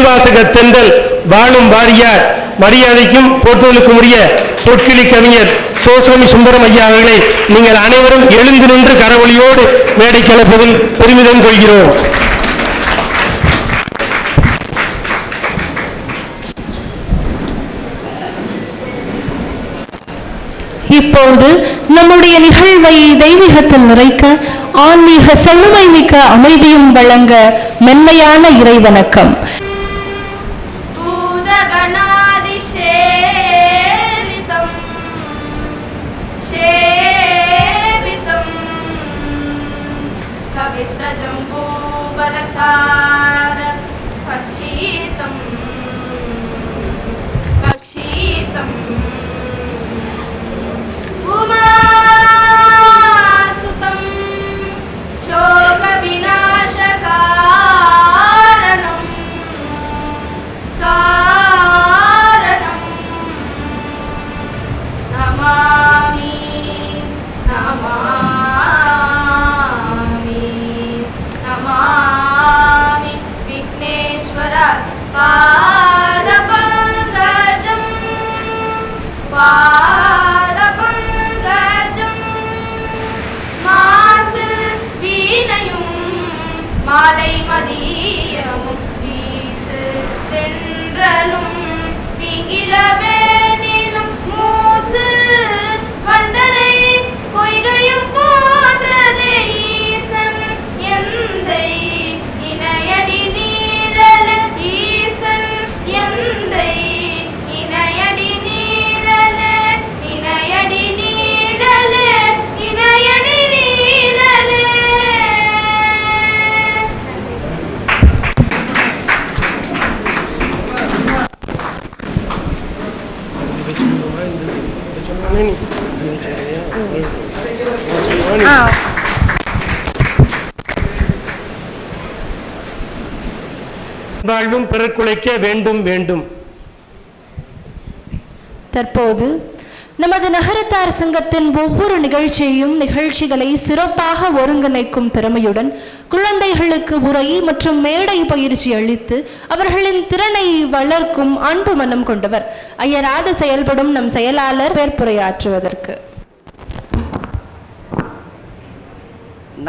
திருவாசக தென்றல் வாழும் வாரியார் மரியாதைக்கும் போற்றுதலுக்கும் உரிய பொற்கிளி கவிஞர் சோசோமி சுந்தரம் ஐயா அவர்களை நீங்கள் அனைவரும் எழுந்து நின்று கரவொலியோடு மேடை கலப்பதில் பெருமிதம் கொள்கிறோம். இப்போது நம்முடைய நிகழ்வை தெய்வீகத்தில் நிறைக்க ஆன்மீக செழுமை மிக்க அமைதியும் வழங்க மென்மையான இறைவணக்கம். வாழ்வும் பிறக்குழைக்க வேண்டும் வேண்டும். தற்போது நமது நகரத்தார் சங்கத்தின் ஒவ்வொரு நிகழ்ச்சிகளை சிறப்பாக ஒருங்கிணைக்கும் திறமையுடன் குழந்தைகளுக்கு உரை மற்றும் மேடை பயிற்சி அளித்து அவர்களின் திறனை வளர்க்கும் அன்பு மனம் கொண்டவர் அயராது செயல்படும் நம் செயலாளர் பேர்புரையாற்றுவதற்கு.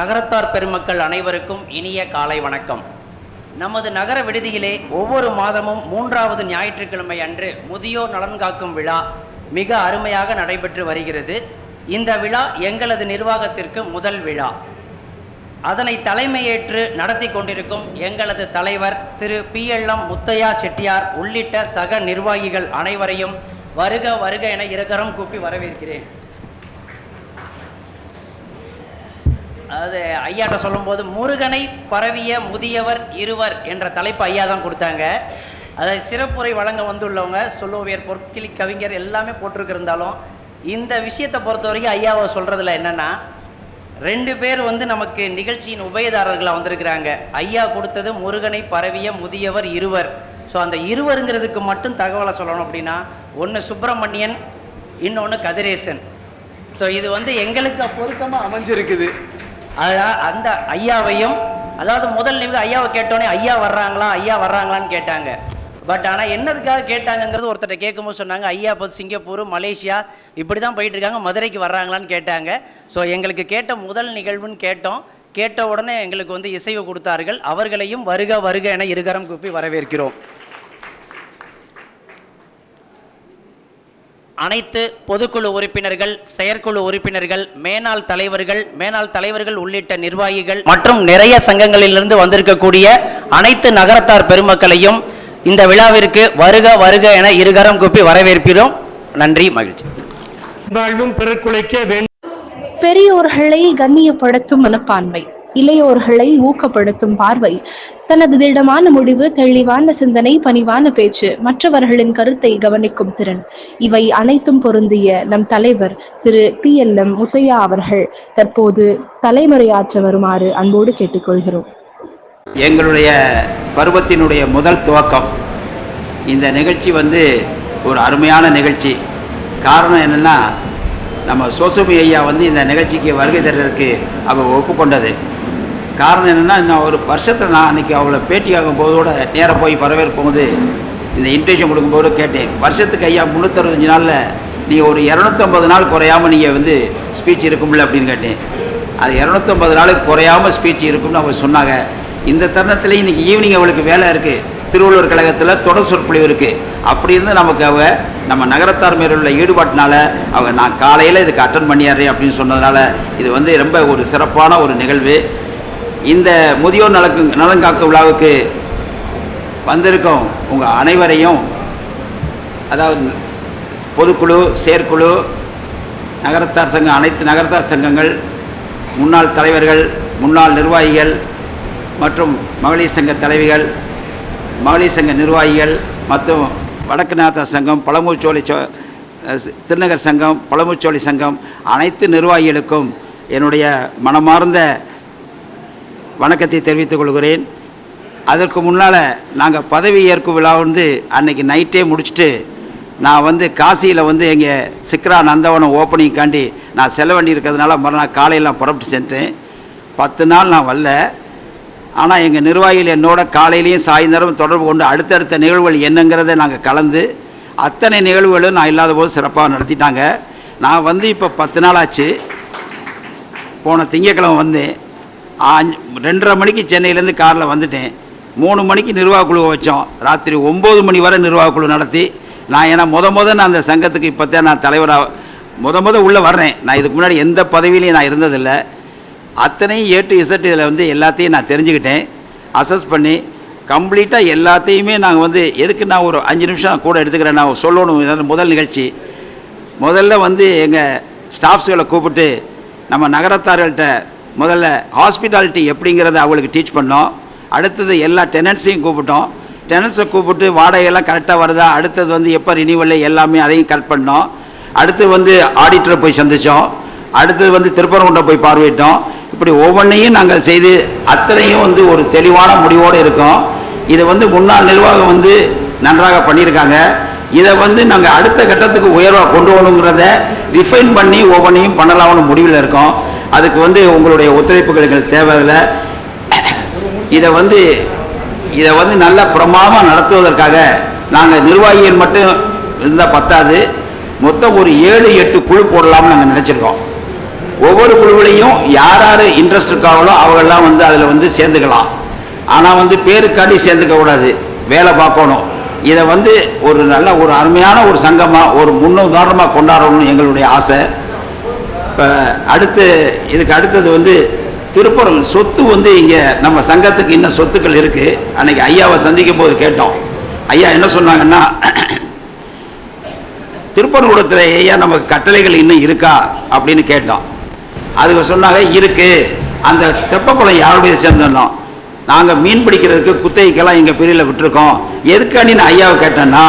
நகரத்தார் பெருமக்கள் அனைவருக்கும் இனிய காலை வணக்கம். நமது நகர விடுதியிலே ஒவ்வொரு மாதமும் 3வது ஞாயிற்றுக்கிழமை அன்று முதியோர் நலன் காக்கும் விழா மிக அருமையாக நடைபெற்று வருகிறது. இந்த விழா எங்களது நிர்வாகத்திற்கு முதல் விழா. அதனை தலைமையேற்று நடத்தி கொண்டிருக்கும் எங்களது தலைவர் திரு PLM முத்தையா செட்டியார் உள்ளிட்ட சக நிர்வாகிகள் அனைவரையும் வருக வருக என இருகரம் கூப்பி வரவேற்கிறேன். அது ஐயாட்ட சொல்லும்போது முருகனை பரவிய முதியவர் இருவர் என்ற தலைப்பு ஐயா தான் கொடுத்தாங்க. அதை சிறப்புரை வழங்க வந்துள்ளவங்க சொல்லோவியர் பொற்கிளி கவிஞர் எல்லாமே போட்டிருக்கிருந்தாலும் இந்த விஷயத்தை பொறுத்த வரைக்கும் ஐயாவை சொல்கிறதுல என்னென்னா 2 பேர் நமக்கு நிகழ்ச்சியின் உபயதாரர்களாக வந்திருக்கிறாங்க. ஐயா கொடுத்தது முருகனை பரவிய முதியவர் இருவர். ஸோ அந்த இருவருங்கிறதுக்கு மட்டும் தகவலை சொல்லணும் அப்படின்னா ஒன்று சுப்பிரமணியன், இன்னொன்று கதிரேசன். ஸோ இது எங்களுக்கு பொருத்தமாக அமைஞ்சிருக்குது. அதான் அந்த ஐயாவையும், அதாவது முதல் நிமிடம் ஐயாவை கேட்டோன்னே ஐயா வர்றாங்களான்னு கேட்டாங்க. பட் ஆனால் என்னதுக்காக கேட்டாங்கங்கிறது ஒருத்தர் கேட்கும்போது சொன்னாங்க ஐயா இப்போ சிங்கப்பூர், மலேசியா இப்படி தான் போயிட்டு இருக்காங்க, மதுரைக்கு வர்றாங்களான்னு கேட்டாங்க. ஸோ எங்களுக்கு கேட்ட முதல் நிகழ்வுன்னு கேட்ட உடனே எங்களுக்கு இசைவு கொடுத்தார்கள். அவர்களையும் வருக வருக என இருகரம் கூப்பி வரவேற்கிறோம். அனைத்து பொதுக்குழு உறுப்பினர்கள், செயற்குழு உறுப்பினர்கள், மேனாள் தலைவர்கள் உள்ளிட்ட நிர்வாகிகள் மற்றும் நிறைய சங்கங்களிலிருந்து வந்திருக்கக்கூடிய அனைத்து நகரத்தார் பெருமக்களையும் இந்த விழாவிற்கு வருக வருக என இருகரம் கூப்பி வரவேற்கிறோம். நன்றி, மகிழ்ச்சி. வாழ்வும் பிறக்குழைக்க வேண்டும். பெரியோர்களை கண்ணியப்படுத்தும் மனப்பான்மை, இளையோர்களை ஊக்கப்படுத்தும் பார்வை, தனது திடமான முடிவு, தெளிவான சிந்தனை, பணிவான பேச்சு, மற்றவர்களின் கருத்தை கவனிக்கும் திறன், இவை அனைத்தும் பொருந்திய நம் தலைவர் திரு PLM முத்தையா அவர்கள் தற்போது தலைமுறையாற்ற வருமாறு அன்போடு கேட்டுக்கொள்கிறோம். எங்களுடைய பருவத்தினுடைய முதல் துவக்கம் இந்த நிகழ்ச்சி ஒரு அருமையான நிகழ்ச்சி. காரணம் என்னென்னா, நம்ம சோசோமி ஐயா இந்த நிகழ்ச்சிக்கு வருகை தருவதற்கு அவர் ஒப்புக்கொண்டது. காரணம் என்னென்னா, இன்னும் ஒரு வருஷத்தில் நான் அன்றைக்கி அவளை பேட்டி ஆகும் போதோட நேராக போய் வரவேற்போம் போது இந்த இன்விடேஷன் கொடுக்கும்போது கேட்டேன், வருஷத்துக்கு ஐயா 365 நாளில் நீங்கள் ஒரு 250 நாள் குறையாமல் நீங்கள் வந்து ஸ்பீச் இருக்கும்ல அப்படின்னு கேட்டேன். அது 250 நாளுக்கு குறையாமல் ஸ்பீச் இருக்கும்னு அவங்க சொன்னாங்க. இந்த தருணத்தில் இன்றைக்கி ஈவினிங் அவளுக்கு வேலை இருக்குது, திருவள்ளுவர் கழகத்தில் தொடர் சொற்பொழிவு இருக்குது. அப்படி இருந்து நமக்கு அவங்க நம்ம நகரத்தார் மேல் உள்ள ஈடுபாட்டினால அவங்க நான் காலையில் இதுக்கு அட்டன் பண்ணிடுறேன் அப்படின்னு சொன்னதுனால இது வந்து ரொம்ப ஒரு சிறப்பான ஒரு நிகழ்வு. இந்த முதியோர் நலங்காக்கும் விழாவுக்கு வந்திருக்கும் உங்கள் அனைவரையும், அதாவது பொதுக்குழு, செயற்குழு, நகரத்தார் சங்கம், அனைத்து நகரத்தார் சங்கங்கள், முன்னாள் தலைவர்கள், முன்னாள் நிர்வாகிகள் மற்றும் மகளிர் சங்க தலைவிகள், மகளிர் சங்க நிர்வாகிகள் மற்றும் வடக்குநாதர் சங்கம், பழமூச்சோலை திருநகர் சங்கம், பழமூச்சோலை சங்கம் அனைத்து நிர்வாகிகளுக்கும் என்னுடைய மனமார்ந்த வணக்கத்தை தெரிவித்துக் கொள்கிறேன். அதற்கு முன்னால் நாங்கள் பதவி ஏற்கும் விழா வந்து அன்றைக்கி நைட்டே முடிச்சுட்டு நான் வந்து காசியில் வந்து எங்கள் சிக்ரா நந்தவனம் ஓப்பனிங்காண்டி நான் செல்ல வேண்டி இருக்கிறதுனால மறுநாள் காலையில் புறப்பட்டு சென்றேன். 10 நாள் நான் வரல. ஆனால் எங்கள் நிர்வாகிகள் என்னோட காலையிலையும் சாயந்தரம் தொடர்பு கொண்டு அடுத்தடுத்த நிகழ்வுகள் என்னங்கிறத நாங்கள் கலந்து அத்தனை நிகழ்வுகளும் நான் இல்லாத போது சிறப்பாக நடத்திட்டாங்க. நான் வந்து இப்போ 10 நாள் ஆச்சு. போன திங்கட்கிழமை வந்தேன். 2:30 மணிக்கு சென்னையிலேருந்து காரில் வந்துட்டேன். 3 மணிக்கு நிர்வாக குழுவை வச்சோம். ராத்திரி 9 மணி வரை நிர்வாக குழு நடத்தி நான் ஏன்னா நான் அந்த சங்கத்துக்கு இப்போ தான் நான் தலைவராக உள்ளே வர்றேன். நான் இதுக்கு முன்னாடி எந்த பதவியிலையும் நான் இருந்ததில்லை. அத்தனையும் A to Z இதில் வந்து எல்லாத்தையும் நான் தெரிஞ்சுக்கிட்டேன். அசஸ் பண்ணி கம்ப்ளீட்டாக எல்லாத்தையுமே நாங்கள் வந்து எதுக்கு நான் ஒரு 5 நிமிஷம் கூட எடுத்துக்கிறேன். நான் சொல்லணும், முதல் நிகழ்ச்சி முதல்ல வந்து எங்கள் ஸ்டாஃப்ஸுகளை கூப்பிட்டு நம்ம நகரத்தார்கள்ட்ட முதல்ல ஹாஸ்பிட்டாலிட்டி எப்படிங்கிறத அவங்களுக்கு டீச் பண்ணோம். அடுத்தது எல்லா டெனன்ட்ஸையும் கூப்பிட்டோம். டெனன்ட்ஸை கூப்பிட்டு வாடகையெல்லாம் கரெக்டாக வருதா, அடுத்தது வந்து எப்போ ரினிவல் எல்லாமே அதையும் கரெக்ட் பண்ணோம். அடுத்து வந்து ஆடிட்டரை போய் சந்தித்தோம். அடுத்தது வந்து திருப்பரங்குன்றம் போய் பார்வையிட்டோம். இப்படி ஒவ்வொன்றையும் நாங்கள் செய்து அத்தனையும் வந்து ஒரு தெளிவான முடிவோடு இருக்கோம். இதை வந்து முன்னாள் நிர்வாகம் வந்து நன்றாக பண்ணியிருக்காங்க. இதை வந்து நாங்கள் அடுத்த கட்டத்துக்கு உயர்வாக கொண்டு வரணுங்கிறத ரிஃபைன் பண்ணி ஒவ்வொன்றையும் பண்ணலாம்னு முடிவில் இருக்கோம். அதுக்கு வந்து உங்களுடைய ஒத்துழைப்புகள் தேவையில்லை. இதை வந்து நல்ல பிரமாதமாக நடத்துவதற்காக நாங்கள் நிர்வாகிகள் மட்டும் இருந்தால் பத்தாது, மொத்தம் ஒரு 7-8 குழு போடலாம்னு நாங்கள் நினச்சிருக்கோம். ஒவ்வொரு குழுவிலையும் யார் யார் இன்ட்ரெஸ்ட் இருக்காங்களோ அவங்கெல்லாம் வந்து அதில் வந்து சேர்ந்துக்கலாம். ஆனால் வந்து பேருக்காண்டி சேர்ந்துக்க கூடாது, வேலை பார்க்கணும். இதை வந்து ஒரு நல்ல ஒரு அருமையான ஒரு சங்கமாக ஒரு முன்னுதாரணமாக கொண்டாடணும்னு எங்களுடைய ஆசை. இப்போ இதுக்கு அடுத்தது வந்து திருப்பரங்குன்றம் சொத்து வந்து இங்கே நம்ம சங்கத்துக்கு இன்னும் சொத்துக்கள் இருக்குது. அன்றைக்கி ஐயாவை சந்திக்கும் போது கேட்டோம். ஐயா என்ன சொன்னாங்கன்னா, திருப்பரங்குன்றத்தில் ஐயா நமக்கு கட்டளைகள் இன்னும் இருக்கா அப்படின்னு கேட்டோம். அதுக்கு சொன்னாங்க இருக்குது. அந்த தெப்பக்குளம் யாருடைய சேர்ந்தோம், நாங்கள் மீன் பிடிக்கிறதுக்கு குத்தகைக்கெல்லாம் எங்கள் பிரிவில் விட்டுருக்கோம். எதுக்காண்டி நான் ஐயாவை கேட்டேன்னா,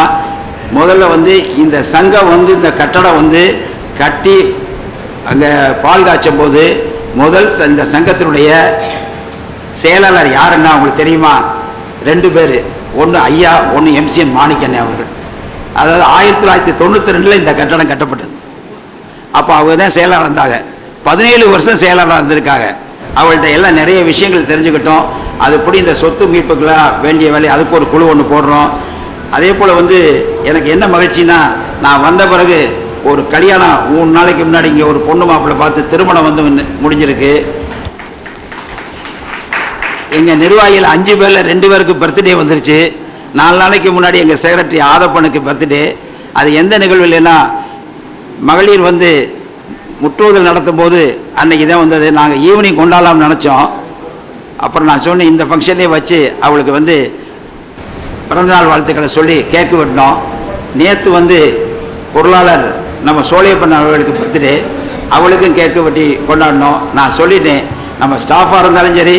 முதல்ல வந்து இந்த சங்கம் வந்து இந்த கட்டடம் வந்து கட்டி அங்கே பால் காய்ச்சும் போது இந்த சங்கத்தினுடைய செயலாளர் யாருன்னா உங்களுக்கு தெரியுமா? 2 பேர். ஒன்று ஐயா, ஒன்று MCN மாணிக்கண்ணே அவர்கள். அதாவது 1992 இந்த கட்டடம் கட்டப்பட்டது. அப்போ அவங்க தான் செயலாளர் இருந்தாங்க. 17 வருஷம் செயலாளராக இருந்திருக்காங்க. அவங்கள்ட்ட எல்லாம் நிறைய விஷயங்கள் தெரிஞ்சுக்கிட்டோம். அதுபடி இந்த சொத்து மீட்புக்கெல்லாம் வேண்டிய வேலை அதுக்கு ஒரு குழு ஒன்று போடுறோம். அதே போல் வந்து எனக்கு என்ன மகிழ்ச்சின்னா, நான் வந்த பிறகு ஒரு கல்யாணம் 3 நாளைக்கு முன்னாடி இங்கே ஒரு பொண்ணு மாப்பிள்ளை பார்த்து திருமணம் வந்து முடிஞ்சிருக்கு. எங்கள் நிர்வாகிகள் 5 பேரில் 2 பேருக்கு பர்த்டே வந்துருச்சு. 4 நாளைக்கு முன்னாடி எங்கள் செக்ரட்டரி ஆதப்பனுக்கு பர்த்டே. அது எந்த நிகழ்வு இல்லைன்னா, மகளிர் வந்து முற்றோதல் நடத்தும் போது அன்றைக்கி தான் வந்தது. நாங்கள் ஈவினிங் கொண்டாடலாம்னு நினச்சோம். அப்புறம் நான் சொன்னேன், இந்த ஃபங்க்ஷன்லேயே வச்சு அவளுக்கு வந்து பிறந்தநாள் வாழ்த்துக்களை சொல்லி கேக்கு வெட்டினோம். நேற்று வந்து பொருளாளர் நம்ம சோழியப்பன் அவர்களுக்கு பர்த்டே, அவளுக்கும் கேக்கு வெட்டி கொண்டாடினோம். நான் சொல்லிட்டேன், நம்ம ஸ்டாஃபாக இருந்தாலும் சரி,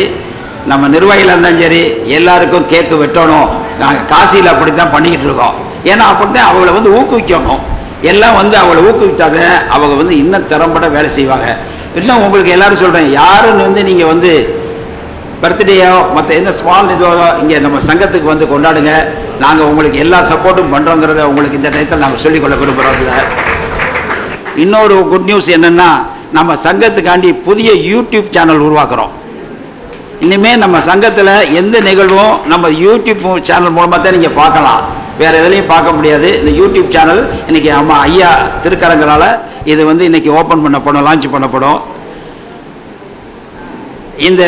நம்ம நிர்வாகிகளாக இருந்தாலும் சரி, எல்லாருக்கும் கேக்கு வெட்டணும். நாங்கள் காசியில் அப்படி தான் பண்ணிக்கிட்டு இருக்கோம். ஏன்னா அப்படி தான் அவளை வந்து ஊக்குவிக்கணும். எல்லாம் வந்து அவளை ஊக்குவித்தாத அவங்க வந்து இன்னும் திறம்பட வேலை செய்வாங்க. இன்னும் உங்களுக்கு எல்லோரும் சொல்கிறேன், யாரும் வந்து நீங்கள் வந்து பர்த்டேயோ மற்ற எந்த ஸ்மால் இதுவோ இங்கே நம்ம சங்கத்துக்கு வந்து கொண்டாடுங்க. நாங்கள் உங்களுக்கு எல்லா சப்போர்ட்டும் பண்ணுறோங்கிறத உங்களுக்கு இந்த டயத்தில் நாங்கள் சொல்லிக்கொள்ள விரும்புகிறோம்ல. இன்னொரு குட் நியூஸ் என்னென்னா, நம்ம சங்கத்துக்காண்டி புதிய யூடியூப் சேனல் உருவாக்குறோம். இனிமேல் நம்ம சங்கத்தில் எந்த நிகழ்வும் நம்ம யூடியூப் சேனல் மூலமாக தான் நீங்கள் பார்க்கலாம், வேறு எதுலையும் பார்க்க முடியாது. இந்த யூடியூப் சேனல் இன்றைக்கி ஐயா திருக்கரங்களால் இது வந்து இன்றைக்கி ஓப்பன் பண்ணப்படும், லான்ச் பண்ணப்படும். இந்த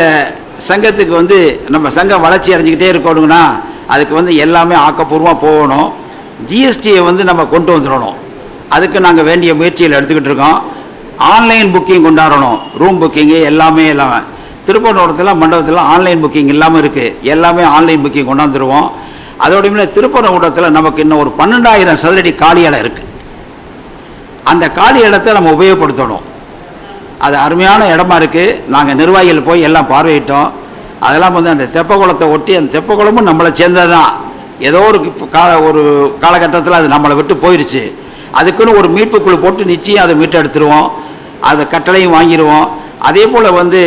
சங்கத்துக்கு வந்து நம்ம சங்கம் வளர்ச்சி அடைஞ்சிக்கிட்டே இருக்கணுங்கன்னா அதுக்கு வந்து எல்லாமே ஆக்கப்பூர்வமாக போகணும். ஜிஎஸ்டியை வந்து நம்ம கொண்டு வந்துடணும். அதுக்கு நாங்கள் வேண்டிய முயற்சிகள் எடுத்துக்கிட்டு இருக்கோம். ஆன்லைன் புக்கிங் கொண்டாடணும், ரூம் புக்கிங்கு எல்லாமே இல்லாமல். திருப்பரங்குன்றத்தில் மண்டபத்தில் ஆன்லைன் புக்கிங் இல்லாமல் இருக்குது, எல்லாமே ஆன்லைன் புக்கிங் கொண்டாந்துருவோம். அதோடையுமே திருப்பரங்குன்றத்தில் நமக்கு இன்னும் ஒரு 12,000 சதுரடி காலி இடம் இருக்குது. அந்த காலி இடத்தை நம்ம உபயோகப்படுத்தணும். அது அருமையான இடமா இருக்குது. நாங்கள் நிர்வாகிகள் போய் எல்லாம் பார்வையிட்டோம். அதெல்லாம் வந்து அந்த தெப்பக்குளத்தை ஒட்டி, அந்த தெப்பக்குளமும் நம்மளை சேர்ந்தது தான். ஏதோ ஒரு காலகட்டத்தில் அது நம்மளை விட்டு போயிடுச்சு. அதுக்குன்னு ஒரு மீட்பு குழு போட்டு நிச்சயம் அதை மீட்டு எடுத்துருவோம், அதை கட்டளையும் வாங்கிடுவோம். அதே போல் வந்து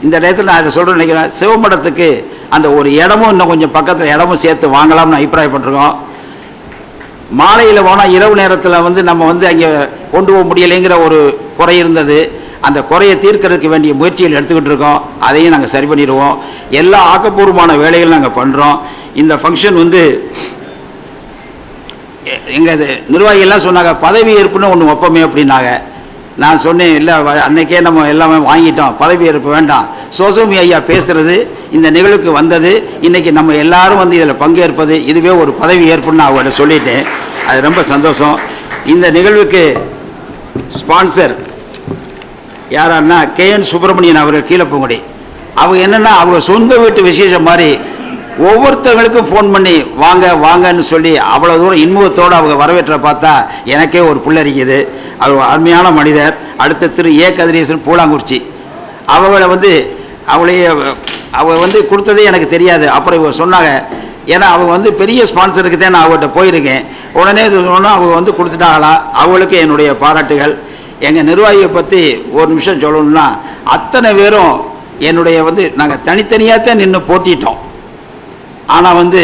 இந்த நேரத்தில் நான் அதை சொல்கிறேன்னு நினைக்கிறேன், சிவமடத்துக்கு அந்த ஒரு இடமும் இன்னும் கொஞ்சம் பக்கத்தில் இடமும் சேர்த்து வாங்கலாம்னு அபிப்பிராயப்பட்டிருக்கோம். மாலையில் போனால் இரவு நேரத்தில் வந்து நம்ம வந்து அங்கே கொண்டு போக முடியலைங்கிற ஒரு குறை இருந்தது. அந்த குறையை தீர்க்கறதுக்கு வேண்டிய முயற்சிகள் எடுத்துக்கிட்டு இருக்கோம். அதையும் நாங்கள் சரி பண்ணிடுவோம். எல்லா ஆக்கப்பூர்வமான வேலைகளும் நாங்கள் பண்ணுறோம். இந்த ஃபங்க்ஷன் வந்து எங்கள் நிர்வாகிகள்லாம் சொன்னாங்க, பதவி ஏற்புன்னு ஒன்று வைப்போமே அப்படின்னாங்க. நான் சொன்னேன், இல்லை அன்னைக்கே நம்ம எல்லாமே வாங்கிட்டோம், பதவி ஏற்பு வேண்டாம். சோசோமி ஐயா பேசுகிறது இந்த நிகழ்வுக்கு வந்தது, இன்றைக்கி நம்ம எல்லாரும் வந்து இதில் பங்கேற்பது இதுவே ஒரு பதவி ஏற்புன்னு நான் அவர்கிட்ட சொல்லிட்டேன். அது ரொம்ப சந்தோஷம். இந்த நிகழ்வுக்கு ஸ்பான்சர் யாரான்னா KN சுப்பிரமணியன் அவர்கள் கீழப்பூங்குடி. அவங்க என்னென்னா அவங்க சொந்த வீட்டு விசேஷம் மாதிரி ஒவ்வொருத்தவங்களுக்கும் ஃபோன் பண்ணி வாங்க வாங்கன்னு சொல்லி அவ்வளோ தூரம் இன்முகத்தோடு அவங்க வரவேற்ற பார்த்தா எனக்கே ஒரு புல்லரிக்குது. அவர் அருமையான மனிதர். அடுத்த திரு ஏ கதிரேசன் பூலாங்குறிச்சி, அவங்கள வந்து அவங்க வந்து கொடுத்ததே எனக்கு தெரியாது. அப்புறம் இவங்க சொன்னாங்க, ஏன்னா அவங்க வந்து பெரிய ஸ்பான்சருக்கு தான் நான் அவங்கள்ட்ட போயிருக்கேன். உடனே இது சொன்னால் அவங்க வந்து கொடுத்துட்டாங்களா, அவங்களுக்கு என்னுடைய பாராட்டுகள். எங்கள் நிர்வாகியை பற்றி ஒரு நிமிஷம் சொல்லணும்னா, அத்தனை பேரும் என்னுடைய வந்து நாங்கள் தனித்தனியாக தான் நின்று போட்டிட்டோம். ஆனால் வந்து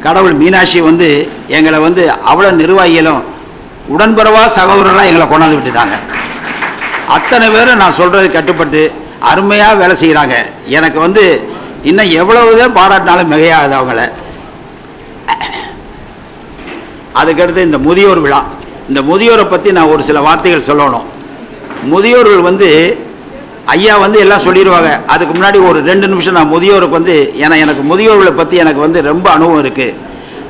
கடவுள் மீனாட்சி வந்து எங்களை வந்து அவ்வளோ நிர்வாகிகளும் உடன்பரவா சகோதரர்களாக எங்களை கொண்டாந்து விட்டுட்டாங்க. அத்தனை பேரும் நான் சொல்கிறது கட்டுப்பட்டு அருமையாக வேலை செய்கிறாங்க. எனக்கு வந்து இன்னும் எவ்வளவுதான் பாராட்டினாலும் மிகையாகுது அவங்கள. அதுக்கடுத்து இந்த முதியோர் விழா, இந்த முதியோரை பற்றி நான் ஒரு சில வார்த்தைகள் சொல்லணும். முதியோர்கள் வந்து ஐயா வந்து எல்லாம் சொல்லிடுவாங்க. அதுக்கு முன்னாடி ஒரு 2 நிமிஷம் நான் முதியோருக்கு வந்து, ஏன்னா எனக்கு முதியோர்களை பற்றி எனக்கு வந்து ரொம்ப அனுபவம் இருக்குது.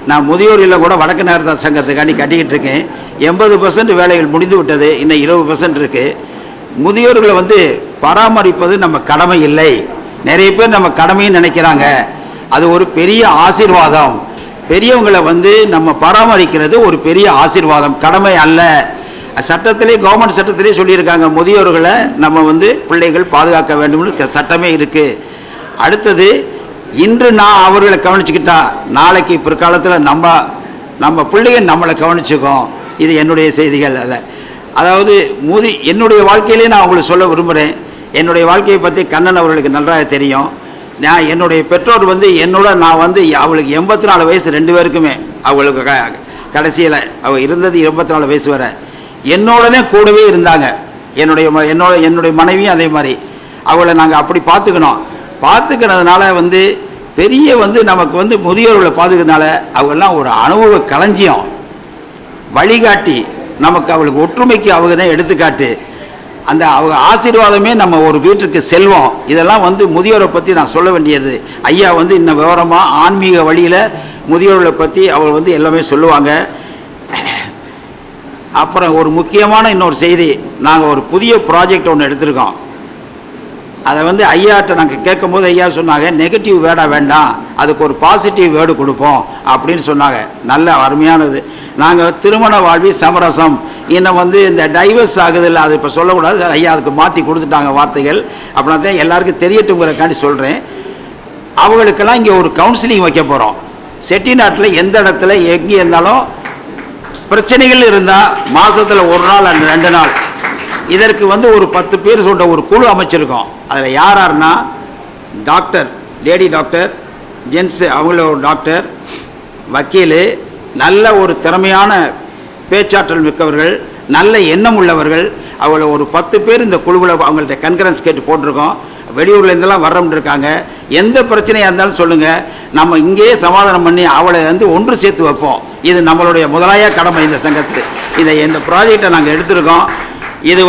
நான் முதியோர் இல்லம் கூட வடக்கு நகர சங்கத்துக்காண்டி கட்டிக்கிட்டு இருக்கேன். 80% வேலைகள் முடிந்து விட்டது, இன்னும் 20% இருக்குது. முதியோர்களை வந்து பராமரிப்பது நம்ம கடமை இல்லை. நிறைய பேர் நம்ம கடமைன்னு நினைக்கிறாங்க. அது ஒரு பெரிய ஆசீர்வாதம். பெரியவங்களை வந்து நம்ம பராமரிக்கிறது ஒரு பெரிய ஆசீர்வாதம், கடமை அல்ல. சட்டத்திலே, கவர்மெண்ட் சட்டத்திலே சொல்லியிருக்காங்க, முதியோர்களை நம்ம வந்து பிள்ளைகள் பாதுகாக்க வேண்டும்னு சட்டமே இருக்குது. அடுத்தது, இன்று நான் அவர்களை கவனிச்சுக்கிட்டா நாளைக்கு பிற்காலத்தில் நம்ம பிள்ளைகள் நம்மளை கவனிச்சுக்கோம். இது என்னுடைய செய்திகள் அல்ல. அதாவது என்னுடைய வாழ்க்கையிலே நான் அவங்களுக்கு சொல்ல விரும்புகிறேன். என்னுடைய வாழ்க்கையை பற்றி கண்ணன் அவர்களுக்கு நன்றாக தெரியும். நான் என்னுடைய பெற்றோர் வந்து என்னோட நான் வந்து அவளுக்கு 84 வயசு 2 பேருக்குமே. அவங்களுக்கு கடைசியில் அவள் இருந்தது 24 வயசு வரை என்னோடனே கூடவே இருந்தாங்க. என்னுடைய மனைவியும் அதே மாதிரி. அவளை நாங்கள் அப்படி பார்த்துக்கினதுனால வந்து பெரிய வந்து நமக்கு வந்து முதியோர்களை பார்த்துக்கிறதுனால அவங்கெல்லாம் ஒரு அனுபவ களஞ்சியம், வழிகாட்டி. நமக்கு அவளுக்கு ஒற்றுமைக்கு அவங்க தான் எடுத்துக்காட்டு. அந்த அவங்க ஆசீர்வாதமே நம்ம ஒரு வீட்டுக்கு செல்வம். இதெல்லாம் வந்து முதியோரை பற்றி நான் சொல்ல வேண்டியது. ஐயா வந்து இன்னும் விவரமாக ஆன்மீக வழியில் முதியோர்களை பற்றி அவர் வந்து எல்லாமே சொல்லுவாங்க. அப்புறம் ஒரு முக்கியமான இன்னொரு செய்தி, நாங்கள் ஒரு புதிய ப்ராஜெக்ட் ஒன்று எடுத்திருக்கோம். அதை வந்து ஐயாட்ட நாங்கள் கேட்கும் போது ஐயா சொன்னாங்க, நெகட்டிவ் வேர்டாக வேண்டாம், அதுக்கு ஒரு பாசிட்டிவ் வேர்டு கொடுப்போம் அப்படின்னு சொன்னாங்க. நல்ல அருமையானது. நாங்கள் திருமண வாழ்வி சமரசம், இன்னும் வந்து இந்த டைவர்ஸ் ஆகுதில்ல, அது இப்போ சொல்லக்கூடாது, ஐயா அதுக்கு மாற்றி கொடுத்துட்டாங்க வார்த்தைகள். அப்படின்னா தான் எல்லாருக்கும் தெரியட்டுங்கிறக்காண்டி சொல்கிறேன். அவங்களுக்கெல்லாம் இங்கே ஒரு கவுன்சிலிங் வைக்க போகிறோம். செட்டிநாட்டில் எந்த இடத்துல எங்கே இருந்தாலும் பிரச்சனைகள் இருந்தால் மாதத்தில் 1 நாள் அண்ட் 2 நாள் இதற்கு வந்து ஒரு 10 பேர் சொல்கிற ஒரு குழு அமைச்சிருக்கோம். அதில் யாருன்னா டாக்டர், லேடி டாக்டர், ஜென்ஸு அவங்கள ஒரு டாக்டர், வக்கீல், நல்ல ஒரு திறமையான பேச்சாற்றல் மிக்கவர்கள், நல்ல எண்ணம் உள்ளவர்கள், அவங்கள ஒரு 10 பேர் இந்த குழுவில் அவங்கள்ட்ட கன்கரன்ஸ் கேட்டு போட்டிருக்கோம். வெளியூர்லேருந்தெல்லாம் வர்றோம்னு இருக்காங்க. எந்த பிரச்சனையாக இருந்தாலும் சொல்லுங்கள், நம்ம இங்கேயே சமாதானம் பண்ணி அவளை ஒன்று சேர்த்து வைப்போம். இது நம்மளுடைய முதலாய கடமை. இந்த சங்கத்து இந்த ப்ராஜெக்டை நாங்கள் எடுத்திருக்கோம். இது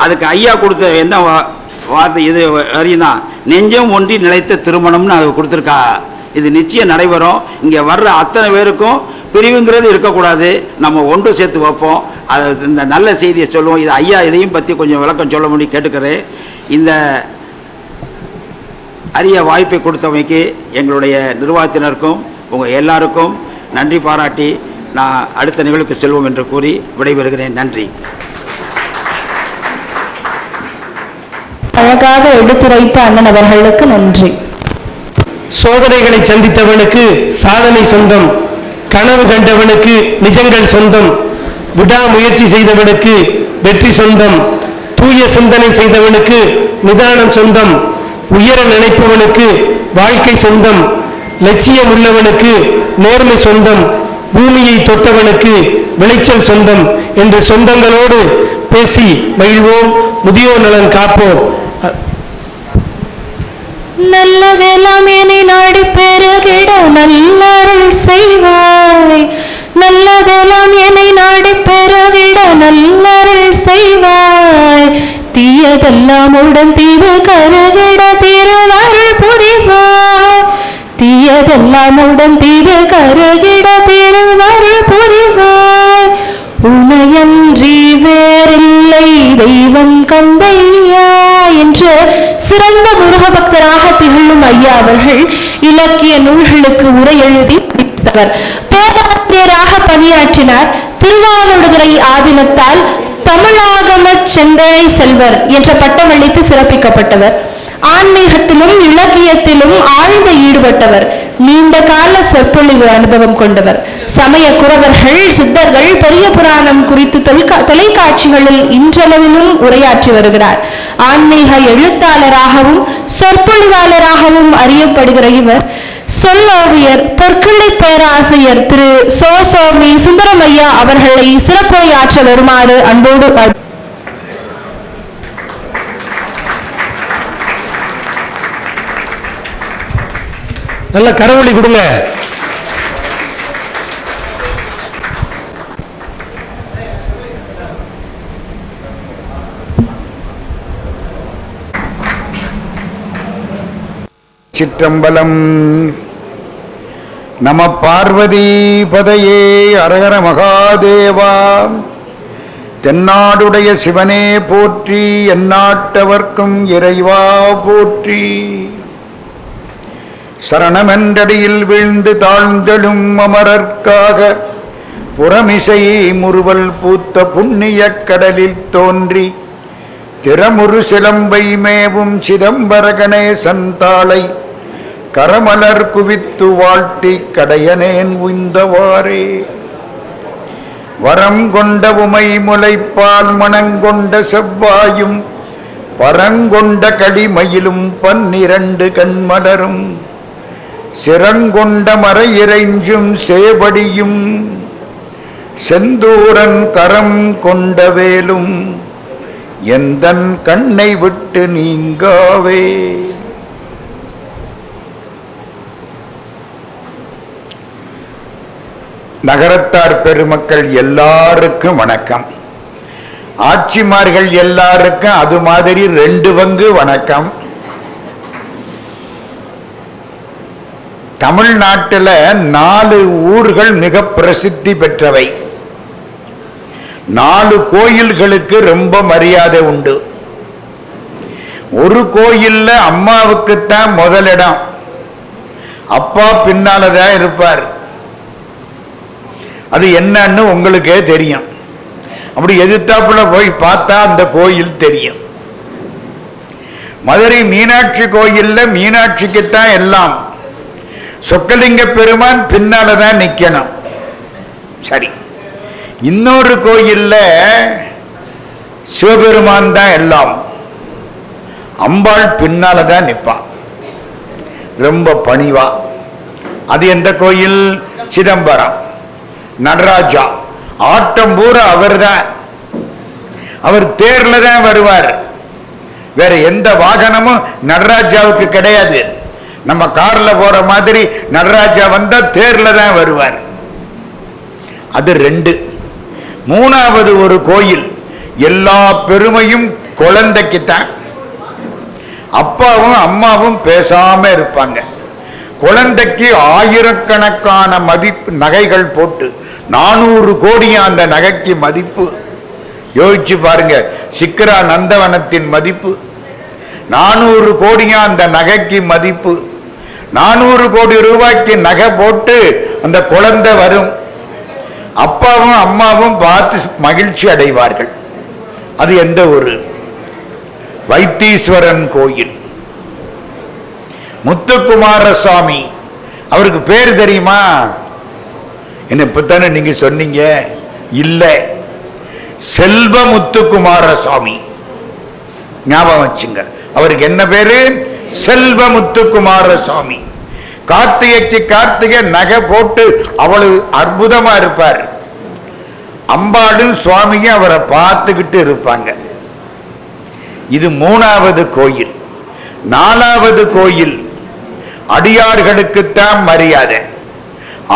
அதுக்கு ஐயா கொடுத்த என்ன வார்த்தை இது அறியினா, நெஞ்சம் ஒன்றி நிலைத்த திருமணம்னு அது கொடுத்துருக்கா. இது நிச்சயம் நடைபெறும். இங்கே வர்ற அத்தனை பேருக்கும் பிரிவுங்கிறது இருக்கக்கூடாது, நம்ம ஒன்று சேர்த்து வைப்போம். அதை இந்த நல்ல செய்தியை சொல்லுவோம். இது ஐயா இதையும் பற்றி கொஞ்சம் விளக்கம் சொல்ல முடியும் கேட்டுக்கிறேன். இந்த அரிய வாய்ப்பை கொடுத்தமைக்கு எங்களுடைய நிர்வாகத்தினருக்கும் உங்கள் எல்லாருக்கும் நன்றி பாராட்டி நான் அடுத்த நிகழ்வுக்கு செல்வோம் என்று கூறி விடைபெறுகிறேன். நன்றி. அழகாக எடுத்துரைத்த அண்ணன் அவர்களுக்கு நன்றி. சோதனைகளை சந்தித்தவனுக்கு சாதனை சொந்தம், கனவு கண்டவனுக்கு நிஜங்கள் சொந்தம், விடாமுயற்சி செய்தவனுக்கு வெற்றி சொந்தம், தூய சிந்தனை செய்தவனுக்கு நிதானம் சொந்தம், உயர நினைப்பவனுக்கு வாழ்க்கை சொந்தம், லட்சியம் உள்ளவனுக்கு நேர்மை சொந்தம், பூமியை தொட்டவனுக்கு விளைச்சல் சொந்தம் என்று சொந்தங்களோடு பேசி மகிழ்வோம். முதியோர் நலன் காப்போம். நல்லதெல்லாம் என்னை நாடி பெருகிட நல்லருள் செய்வாய். நல்லதெல்லாம் என்னை நாடி பெருகிட நல்லருள் செய்வாய். தீயதெல்லாம் உடன் தீது கருகிட திருவருள் புரிவாய். தீயதெல்லாம் உடன் தீது கருகிட திருவருள் புரிவாய். உனையன்றி வேறில்லை தெய்வம் கந்தையா என்று சிறந்த முருக பக்தராக திகழும் ஐயா அவர்கள் இலக்கிய நூல்களுக்கு உரை எழுதி முடித்தவர். பேராசிரியராக பணியாற்றினார். திருவாவடுதுறை ஆதீனத்தால் தமிழாகம செந்தழை செல்வர் என்ற பட்டம் அளித்து சிறப்பிக்கப்பட்டவர். ஆன்மீகத்திலும் இலக்கியத்திலும் ஆழ்ந்த ஈடுபட்டவர். நீண்ட கால சொற்பொழிவு அனுபவம் கொண்டவர். சமய குரவர்கள், சித்தர்கள், பெரிய புராணம் குறித்து தொலைக்காட்சிகளில் இன்றளவிலும் உரையாற்றி வருகிறார். ஆன்மீக எழுத்தாளராகவும் சொற்பொழிவாளராகவும் அறியப்படுகிற இவர் சொல்லோவியர், பொற்கிள்ளை பேராசிரியர் திரு சோமி சுந்தரமையா அவர்களை சிறப்புரையாற்ற வருமாறு அன்போடு நல்ல கரவொலி கொடுங்க. சிற்றம்பலம். நம பார்வதி பதையே அரகர மகாதேவா. தென்னாடுடைய சிவனே போற்றி, எந்நாட்டவர்க்கும் இறைவா போற்றி. சரணமென்றடியில் வீழ்ந்து தாழ்ந்தெழும் அமரர்க்காக புறமிசை முறுவல் பூத்த புண்ணிய கடலில் தோன்றி திறமுறு சிலம்பை மேவும் சிதம்பர கணேசன் தாளை கரமலர் குவித்து வாழ்த்தி கடையனேன் உய்ந்தவாறே. வரம் கொண்ட உமை முலைப்பால் மணங்கொண்ட செவ்வாயும் பரங்கொண்ட களிமயிலும் 12 கண்மலரும் சிறங்கொண்ட மறையிறைஞ்சும் சேவடியும் செந்தூரன் கரம் கொண்ட வேலும் எந்தன் கண்ணை விட்டு நீங்காவே. நகரத்தார் பெருமக்கள் எல்லாருக்கும் வணக்கம். ஆட்சிமார்கள் எல்லாருக்கும் அது மாதிரி 2 பங்கு வணக்கம். தமிழ்நாட்டில் 4 ஊர்கள் மிக பிரசித்தி பெற்றவை. 4 கோயில்களுக்கு ரொம்ப மரியாதை உண்டு. ஒரு கோயில்ல அம்மாவுக்குத்தான் முதலிடம், அப்பா பின்னாலதான் இருப்பார். அது என்னன்னு உங்களுக்கே தெரியும். அப்படி எதிர்த்தாப்புல போய் பார்த்தா அந்த கோயில் தெரியும். மதுரை மீனாட்சி கோயில்ல மீனாட்சிக்குத்தான் எல்லாம், சொக்கலிங்க பெருமான் பின்னாலதான் நிக்கணும். சரி, இன்னொரு கோயில்ல சிவபெருமான் தான் எல்லாம், அம்பாள் பின்னாலதான் நிற்பான், ரொம்ப பணிவா. அது எந்த கோயில்? சிதம்பரம். நடராஜா ஆட்டம் பூரா அவர் தான். அவர் தேர்ல தான் வருவார், வேற எந்த வாகனமும் நடராஜாவுக்கு கிடையாது. நம்ம கார்ல போற மாதிரி நடராஜா வந்தா தேர்ல தான் வருவார். அது 2. 3வது ஒரு கோயில், எல்லா பெருமையும் குழந்தைக்குத்தான். அப்பாவும் அம்மாவும் பேசாம இருப்பாங்க. குழந்தைக்கு ஆயிரக்கணக்கான மதிப்பு நகைகள் போட்டு 400 கோடி அந்த நகைக்கு மதிப்பு. யோசிச்சு பாருங்க, சிக்கரா நந்தவனத்தின் மதிப்பு 400 கோடியா அந்த நகைக்கு மதிப்பு. 400 கோடி ரூபாய்க்கு நகை போட்டு அந்த குழந்தை வரும். அப்பாவும் அம்மாவும் பார்த்து மகிழ்ச்சி அடைவார்கள். அது எந்த ஊரு? வைத்தீஸ்வரன் கோயில். முத்துக்குமாரசாமி, அவருக்கு பேர் தெரியுமா? என்ன இப்பத்தானே நீங்க சொன்னீங்க? இல்ல, செல்வ முத்துக்குமாரசாமி. ஞாபகம் வச்சுங்க, அவருக்கு என்ன பேரு? செல்வ முத்துக்குமாரசாமி. கார்த்திகைக்கு கார்த்திகை நகை போட்டு அவ்வளவு அற்புதமா இருப்பார். அம்பாளும் சுவாமியும் அவரை பார்த்துக்கிட்டு இருப்பாங்க. இது 3வது கோயில். 4வது கோயில், அடியார்களுக்குத்தான் மரியாதை,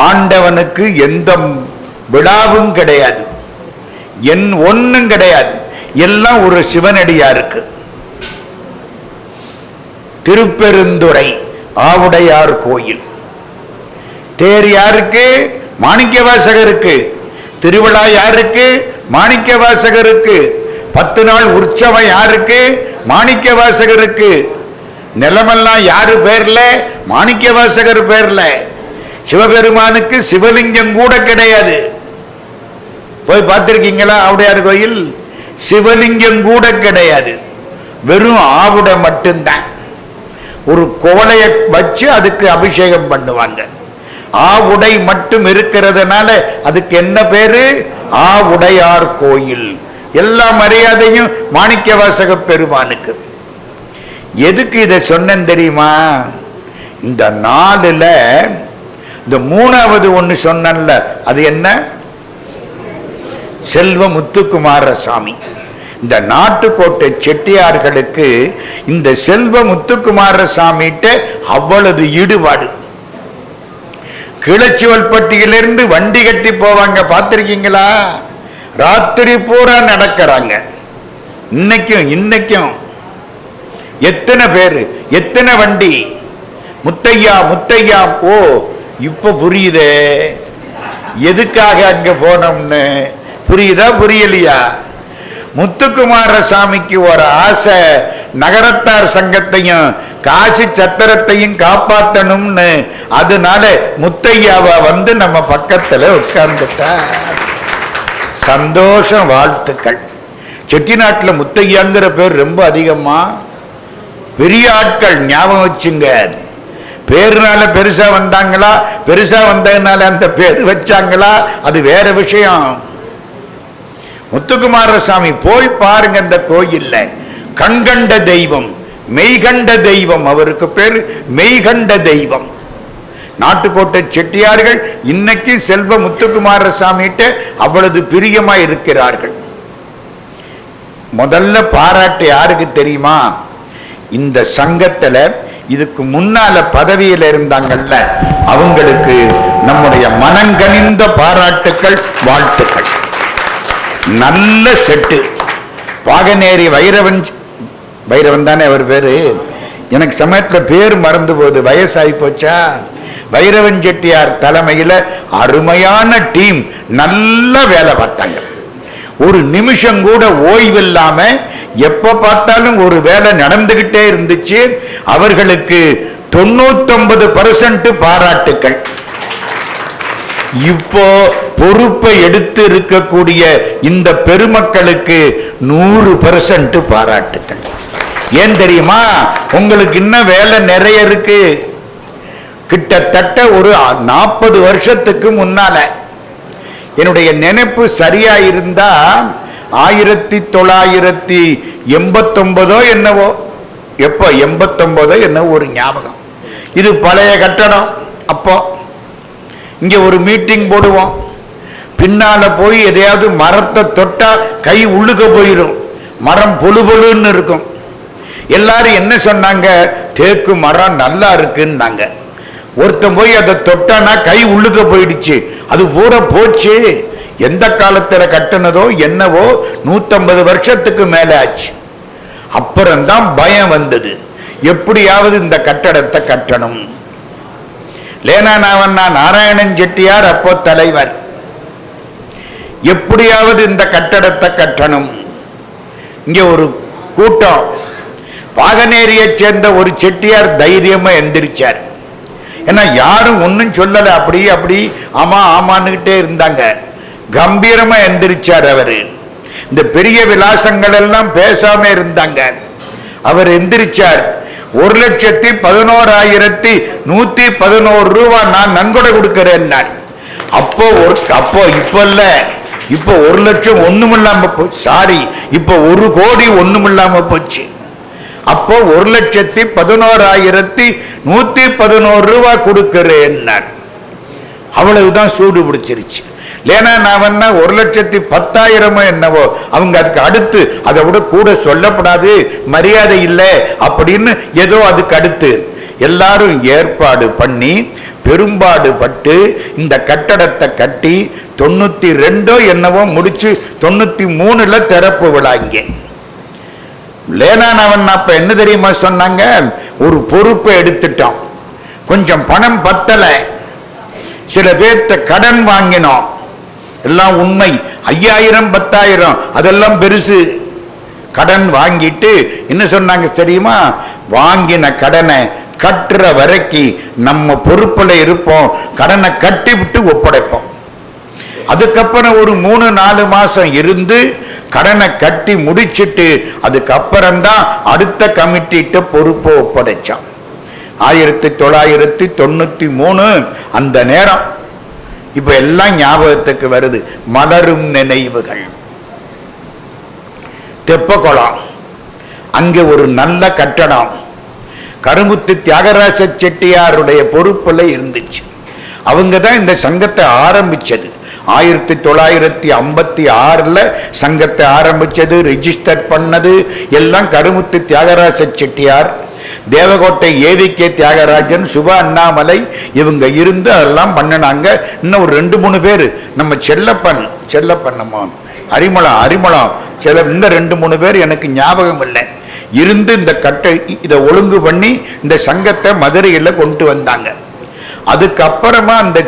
ஆண்டவனுக்கு எந்த விழாவும் கிடையாது, ஒன்னும் கிடையாது, எல்லாம் ஒரு சிவனடியாருக்கு. திருப்பெருந்துறை ஆவுடையார் கோயில். தேர் யாருக்கு? மாணிக்கவாசகருக்கு. திருவிழா யாருக்கு? மாணிக்கவாசகருக்கு. 10 நாள் உற்சவம் யாருக்கு? மாணிக்கவாசகருக்கு. நிலமெல்லாம் யாரு பேர்ல? மாணிக்கவாசகர் பேர்ல. சிவபெருமானுக்கு சிவலிங்கம் கூட கிடையாது. போய் பார்த்திருக்கீங்களா ஆவுடையார் கோயில்? சிவலிங்கம் கூட கிடையாது, வெறும் ஆவுடை மட்டும்தான். ஒரு குவளைய வச்சு அதுக்கு அபிஷேகம் பண்ணுவாங்க. ஆவுடை மட்டும் இருக்கிறதுனால அதுக்கு என்ன பேரு? ஆவுடையார் கோயில். எல்லா மரியாதையும் மாணிக்கவாசக பெருமானுக்கு. எதுக்கு இதை சொன்னேன் தெரியுமா? இந்த 4ல இந்த 3வது ஒண்ணு சொன்னேன்ல, அது என்ன? செல்வ முத்துக்குமாரசாமி. இந்த நாட்டுக்கோட்டை செட்டியார்களுக்கு இந்த செல்வ முத்துக்குமாரசாமிட்ட அவ்வளவு ஈடுபாடு. கிளச்சிவல்பட்டியிலிருந்து வண்டி கட்டி போவாங்க, பார்த்திருக்கீங்களா? ராத்திரி பூரா நடக்கிறாங்க. இன்னைக்கும் எத்தனை பேரு, எத்தனை வண்டி? முத்தையா முத்தையா. ஓ, இப்ப புரியுதே எதுக்காக அங்க போனோம்னு. புரியுதா புரியலையா? முத்துக்குமாரசாமிக்கு ஒரு ஆசை, நகரத்தார் சங்கத்தையும் காசி சத்திரத்தையும் காப்பாற்றணும்னு. அதனால முத்தையாவை வந்து நம்ம பக்கத்துல உட்கார்ந்துட்டா. சந்தோஷம், வாழ்த்துக்கள். செட்டிநாட்டில் முத்தையாங்கிற பேர் ரொம்ப அதிகமா. பெரிய ஆட்கள், ஞாபகம் வச்சுங்க. பேருனால பெருசா வந்தாங்களா, பெருசா வந்ததுனால அந்த பேர் வச்சாங்களா, அது வேற விஷயம். முத்துக்குமாரசாமி போய் பாருங்க, இந்த கோயில்ல கண்கண்ட தெய்வம், மெய்கண்ட தெய்வம். அவருக்கு பேரு மெய்கண்ட தெய்வம். நாட்டுக்கோட்டை செட்டியார்கள் இன்னைக்கு செல்வ முத்துக்குமாரசாமிகிட்ட அவ்வளவு பிரியமா இருக்கிறார்கள். முதல்ல பாராட்டு யாருக்கு தெரியுமா? இந்த சங்கத்துல இதுக்கு முன்னால பதவியில் இருந்தாங்கல்ல, அவங்களுக்கு நம்முடைய மனங்கனிந்த பாராட்டுக்கள், வாழ்த்துக்கள். நல்ல செட்டு. பாகநேரி வைரவன் தானே அவர் பேரு. எனக்கு சமயத்துல பேர் மறந்து போகுது, வயசாகி போச்சா. வைரவன் செட்டியார் தலைமையில அருமையான டீம், நல்ல வேலை பார்த்தாங்க. ஒரு நிமிஷம் கூட ஓய்வில்லாம எப்ப பார்த்தாலும் ஒரு வேலை நடந்துகிட்டே இருந்துச்சு. அவர்களுக்கு 99% பாராட்டுக்கள். இப்போ பொறுப்பை எடுத்து இருக்கக்கூடிய இந்த பெருமக்களுக்கு 100% பாராட்டுக்கள். ஏன் தெரியுமா? உங்களுக்கு இன்னும் வேலை நிறைய இருக்கு. கிட்டத்தட்ட ஒரு 40 வருஷத்துக்கு முன்னால, என்னுடைய நினைப்பு சரியா இருந்தா 1989 என்னவோ, எப்ப 89 என்னவோ ஒரு ஞாபகம். இது பழைய கட்டடம். அப்போ இங்க ஒரு மீட்டிங் போடுவோம். பின்னால போய் எதையாவது மரத்தை தொட்டா கை உள்ளுக்க போயிடும், மரம் பொழு பொழுன்னு இருக்கும். எல்லாரும் என்ன சொன்னாங்க, தேக்கு மரம் நல்லா இருக்குன்னாங்க. ஒருத்தன் போய் அதை தொட்டானா கை உள்ளுக்க போயிடுச்சு, அது பூரா போச்சு. எந்த காலத்துல கட்டினதோ என்னவோ 150 வருஷத்துக்கு மேல ஆச்சு. அப்புறம்தான் பயம் வந்தது, எப்படியாவது இந்த கட்டடத்தை கட்டணும். லேனானாவண்ணா நாராயணன் செட்டியார் அப்போ தலைவர். எப்படியாவது இந்த கட்டடத்தை கட்டணும். இங்க ஒரு கூட்டம், பாகனேரியை சேர்ந்த ஒரு செட்டியார் தைரியமா எந்திரிச்சார். ஏன்னா யாரும் ஒன்னும் சொல்லல, அப்படி அப்படி ஆமா ஆமான்னுகிட்டே இருந்தாங்க. கம்பீரமா எந்திரிச்சார் அவரு. இந்த பெரிய விலாசங்கள் எல்லாம் பேசாம இருந்தாங்க. அவர் எந்திரிச்சார். 1,11,111 ரூபாய் நான் நன்கொடை கொடுக்கிறேன். அப்போ இப்ப இல்ல, இப்ப 1 லட்சம் ஒண்ணுமில்லாம போச்சு. சாரி, இப்ப 1 கோடி ஒண்ணுமில்லாம போச்சு. அப்போ 1,11,111 ரூபாய் கொடுக்கிறேன். அவ்வளவுதான் சூடு பிடிச்சிருச்சு. லேனா நான் 1,10,000 என்னவோ, அவங்க அதுக்கு அடுத்து அதை விட கூட சொல்லப்படாது, மரியாதை இல்லை அப்படின்னு ஏதோ அதுக்கு அடுத்து எல்லாரும் ஏற்பாடு பண்ணி பெரும்பாடு பட்டு இந்த கட்டடத்தை கட்டி 92 என்னவோ முடிச்சு 93ல திறப்பு விழாங்க. லேனானவன் அப்ப என்ன தெரியுமா சொன்னாங்க, ஒரு பொறுப்பை எடுத்துட்டோம், கொஞ்சம் பணம் பத்தல, சில பேர்த்த கடன் வாங்கினோம். எல்லாம் உண்மை. 5,000 10,000 அதெல்லாம் பெருசு. கடன் வாங்கிட்டு என்ன சொன்னாங்க தெரியுமா, வாங்கின கடனை கட்டுற வரைக்கும் நம்ம பொறுப்புல இருப்போம், கடனை கட்டி விட்டு ஒப்படைப்போம். அதுக்கப்புறம் ஒரு 3-4 மாசம் இருந்து கடனை கட்டி முடிச்சிட்டு அதுக்கப்புறம்தான் அடுத்த கமிட்டிட்ட பொறுப்பை ஒப்படைச்சான். 1993 அந்த நேரம். இப்ப எல்லாம் ஞாபகத்துக்கு வருது. மலரும் நினைவுகள். தெப்பக்குளம், அங்கே ஒரு நல்ல கட்டடம் கருமுத்து தியாகராஜ செட்டியாருடைய பொறுப்புல இருந்துச்சு. அவங்க தான் இந்த சங்கத்தை ஆரம்பிச்சது. 1956 சங்கத்தை ஆரம்பிச்சது, ரெஜிஸ்டர் பண்ணது எல்லாம் கருமுத்து தியாகராஜ செட்டியார், தேவகோட்டை ஏவிகே தியாகராஜன், சுபா அண்ணாமலை இவங்க இருந்து அதெல்லாம் பண்ணினாங்க. இன்னும் ஒரு 2-3 பேர், நம்ம செல்லப்பன் நம்ம அரிமளம் இந்த 2-3 பேர் எனக்கு ஞாபகம் இல்லை, இருந்து இந்த இதை ஒழுங்கு பண்ணி இந்த சங்கத்தை மதுரையில கொண்டு வந்தாங்க. அதுக்கப்புறமா அந்த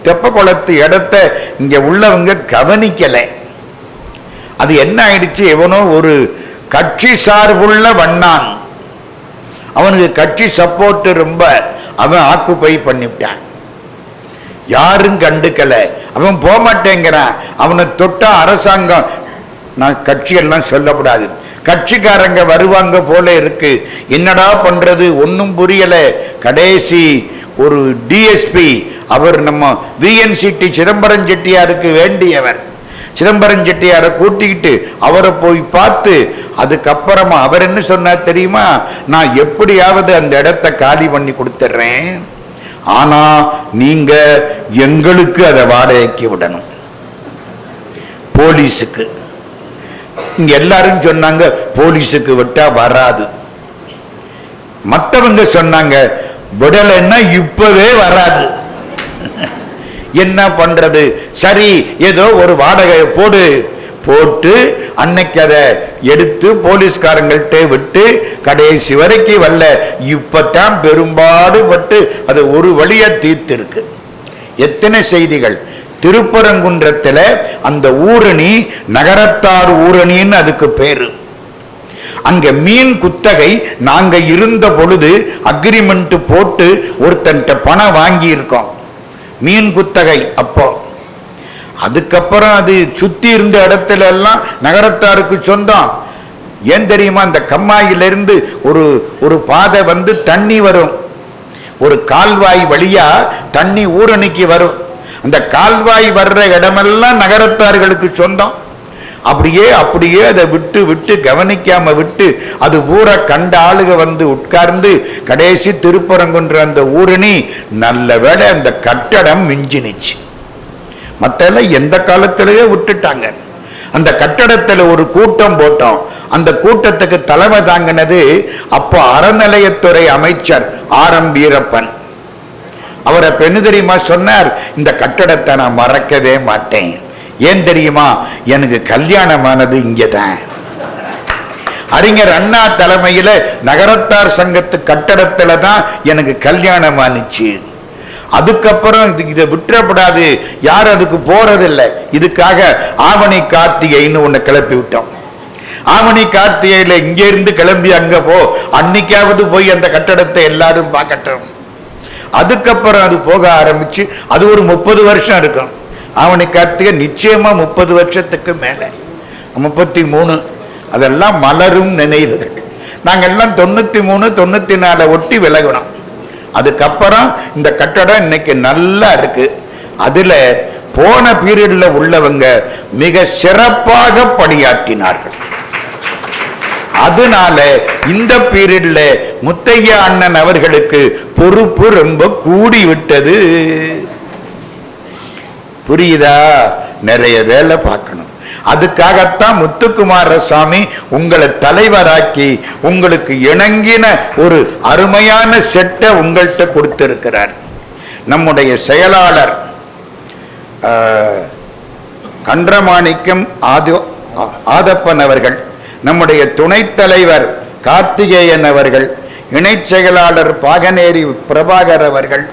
தெப்பக்குளத்து இடத்த இங்க உள்ளவங்க கவனிக்கல. அது என்ன ஆயிடுச்சு, எவனோ ஒரு கட்சி சார்புள்ள வண்ணான், அவனுக்கு கட்சி சப்போர்ட் ரொம்ப, அவன் ஆக்குப்பை பண்ணிவிட்டான். யாரும் கண்டுக்கல, அவன் போக மாட்டேங்கிறான். அவனை தொட்டா அரசாங்கம், நான் கட்சியெல்லாம் சொல்லக்கூடாது, கட்சிக்காரங்க வருவாங்க போல இருக்கு. என்னடா பண்றது ஒன்னும் புரியல. கடைசி ஒரு டிஎஸ்பி, அவர் நம்ம விஎன்சிடி சிதம்பரம் செட்டியாருக்கு வேண்டியவர், சிதம்பரம் செட்டியாரை கூட்டிக்கிட்டு அவரை போய் பார்த்து அதுக்கப்புறமா அவர் என்ன சொன்னார் தெரியுமா, நான் எப்படியாவது அந்த இடத்தை காலி பண்ணி கொடுத்துட்றேன், ஆனா நீங்க எங்களுக்கு அதை வாடகைக்கு விடணும், போலீஸுக்கு. இங்க எல்லாரும் சொன்னாங்க போலீஸுக்கு விட்டா வராது. மற்றவங்க சொன்னாங்க விடலைன்னா இப்பவே வராது. என்ன பண்றது, சரி ஏதோ ஒரு வாடகை போட்டு அன்னைக்கு அதை எடுத்து போலீஸ்காரங்கள்ட்ட விட்டு கடைசி வரைக்கும் வரல. இப்பத்தான் பெரும்பாடு பட்டு அது ஒரு வழியா தீர்த்திருக்கு. எத்தனை செய்திகள். திருப்பரங்குன்றத்தில் அந்த ஊரணி நகரத்தார் ஊரணின்னு அதுக்கு பேரு. அங்க மீன் குத்தகை நாங்க இருந்த பொழுது அக்ரிமெண்ட் போட்டு ஒருத்தன்ட்ட பணம் வாங்கி இருக்கோம், மீன் குத்தகை அப்போ. அதுக்கப்புறம் அது சுத்தி இருந்த இடத்துல எல்லாம் நகரத்தாருக்கு சொந்தம். ஏன் தெரியுமா, அந்த கம்மாயிலிருந்து ஒரு பாதை வந்து தண்ணி வரும், ஒரு கால்வாய் வழியா தண்ணி ஊரணிக்கு வரும். அந்த கால்வாய் வர்ற இடமெல்லாம் நகரத்தார்களுக்கு சொந்தம். அப்படியே அதை விட்டு கவனிக்காம விட்டு அது ஊரை கண்ட ஆளுக வந்து உட்கார்ந்து கடைசி திருப்பரங்குன்ற அந்த ஊரணி நல்ல வேளை அந்த கட்டடம் மிஞ்சினிச்சு. மற்ற எந்த காலத்திலேயே விட்டுட்டாங்க. அந்த கட்டடத்தில் ஒரு கூட்டம் போட்டோம். அந்த கூட்டத்துக்கு தலைமை தாங்கினது அப்போ அறநிலையத்துறை அமைச்சர் ஆர்.எம். வீரப்பன். அவரை பெண்ணு தெரியுமா சொன்னார், இந்த கட்டடத்தை நான் மறக்கவே மாட்டேன். ஏன் தெரியுமா, எனக்கு கல்யாணமானது இங்கதான். அறிஞர் அண்ணா தலைமையில நகரத்தார் சங்கத்து கட்டடத்துல தான் எனக்கு கல்யாணம் ஆனிச்சு. அதுக்கப்புறம் இதை விட்டுறப்படாது, யாரும் அதுக்கு போறதில்லை. இதுக்காக ஆவணி கார்த்திகைன்னு ஒண்ணு கிளப்பி விட்டோம். ஆவணி கார்த்திகையில இங்க இருந்து கிளம்பி அங்க போ, அன்னைக்காவது போய் அந்த கட்டடத்தை எல்லாரும் பார்க்கட்டும். அதுக்கப்புறம் அது போக ஆரம்பிச்சு அது ஒரு 30 வருஷம் இருக்கும். ஆவணி கார்த்திகை நிச்சயமா 30 வருஷத்துக்கு மேல, 33. அதெல்லாம் மலரும் நினைவுகள். நாங்கெல்லாம் 93, 94 ஒட்டி விலகணும். அதுக்கப்புறம் இந்த கட்டடம் இன்னைக்கு நல்லா இருக்கு. அதுல போன பீரியட்ல உள்ளவங்க மிக சிறப்பாக பணியாற்றினார்கள். அதனால இந்த பீரியட்ல முத்தையா அண்ணன் அவர்களுக்கு பொறுப்பு ரொம்ப கூடி விட்டது. புரியுதா? நிறைய வேலை பார்க்கணும். அதுக்காகத்தான் முத்துக்குமாரசாமி உங்களை தலைவராக்கி உங்களுக்கு இணங்கின ஒரு அருமையான செட்டை உங்கள்கிட்ட கொடுத்திருக்கிறார். நம்முடைய செயலாளர் கன்றமாணிக்கம் ஆதப்பன் அவர்கள், நம்முடைய துணைத் தலைவர் கார்த்திகேயன் அவர்கள், இணை செயலாளர் பாகனேரி பிரபாகர் அவர்கள்,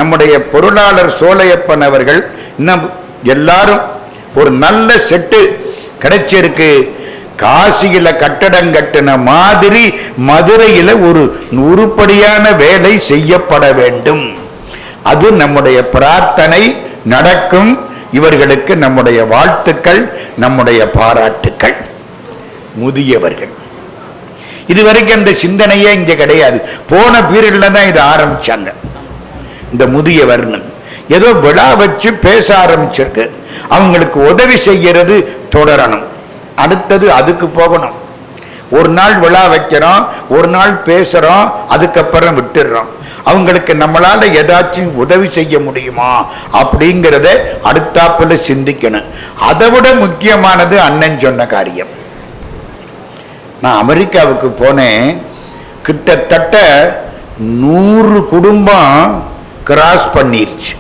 நம்முடைய பொருளாளர் சோலையப்பன் அவர்கள், இன்னும் எல்லாரும் ஒரு நல்ல செட்டு கிடைச்சிருக்கு. காசியில கட்டடம் கட்டின மாதிரி மதுரையில ஒரு உருப்படியான வேலை செய்யப்பட வேண்டும். அது நம்முடைய பிரார்த்தனை நடக்கும். இவர்களுக்கு நம்முடைய வாழ்த்துக்கள், நம்முடைய பாராட்டுக்கள். முதியவர்கள் இதுவரைக்கும் இந்த சிந்தனையே இங்க கிடையாது. போன பீரியட்ல தான் இது ஆரம்பிச்சாங்க. இந்த முதியவர்னு ஏதோ விழா வச்சு பேச ஆரம்பிச்சிருக்கு. அவங்களுக்கு உதவி செய்யறது தொடரணும். அடுத்தது அதுக்கு போகணும். ஒரு நாள் விழா வைக்கிறோம், ஒரு நாள் பேசுறோம், அதுக்கப்புறம் விட்டுடுறோம். அவங்களுக்கு நம்மளால ஏதாச்சும் உதவி செய்ய முடியுமா அப்படிங்கிறத அடுத்தாப்புல சிந்திக்கணும். அதை விட முக்கியமானது அண்ணன் சொன்ன காரியம். நான் அமெரிக்காவுக்கு போனேன். கிட்டத்தட்ட 100 குடும்பம் கிராஸ் பண்ணிருச்சு.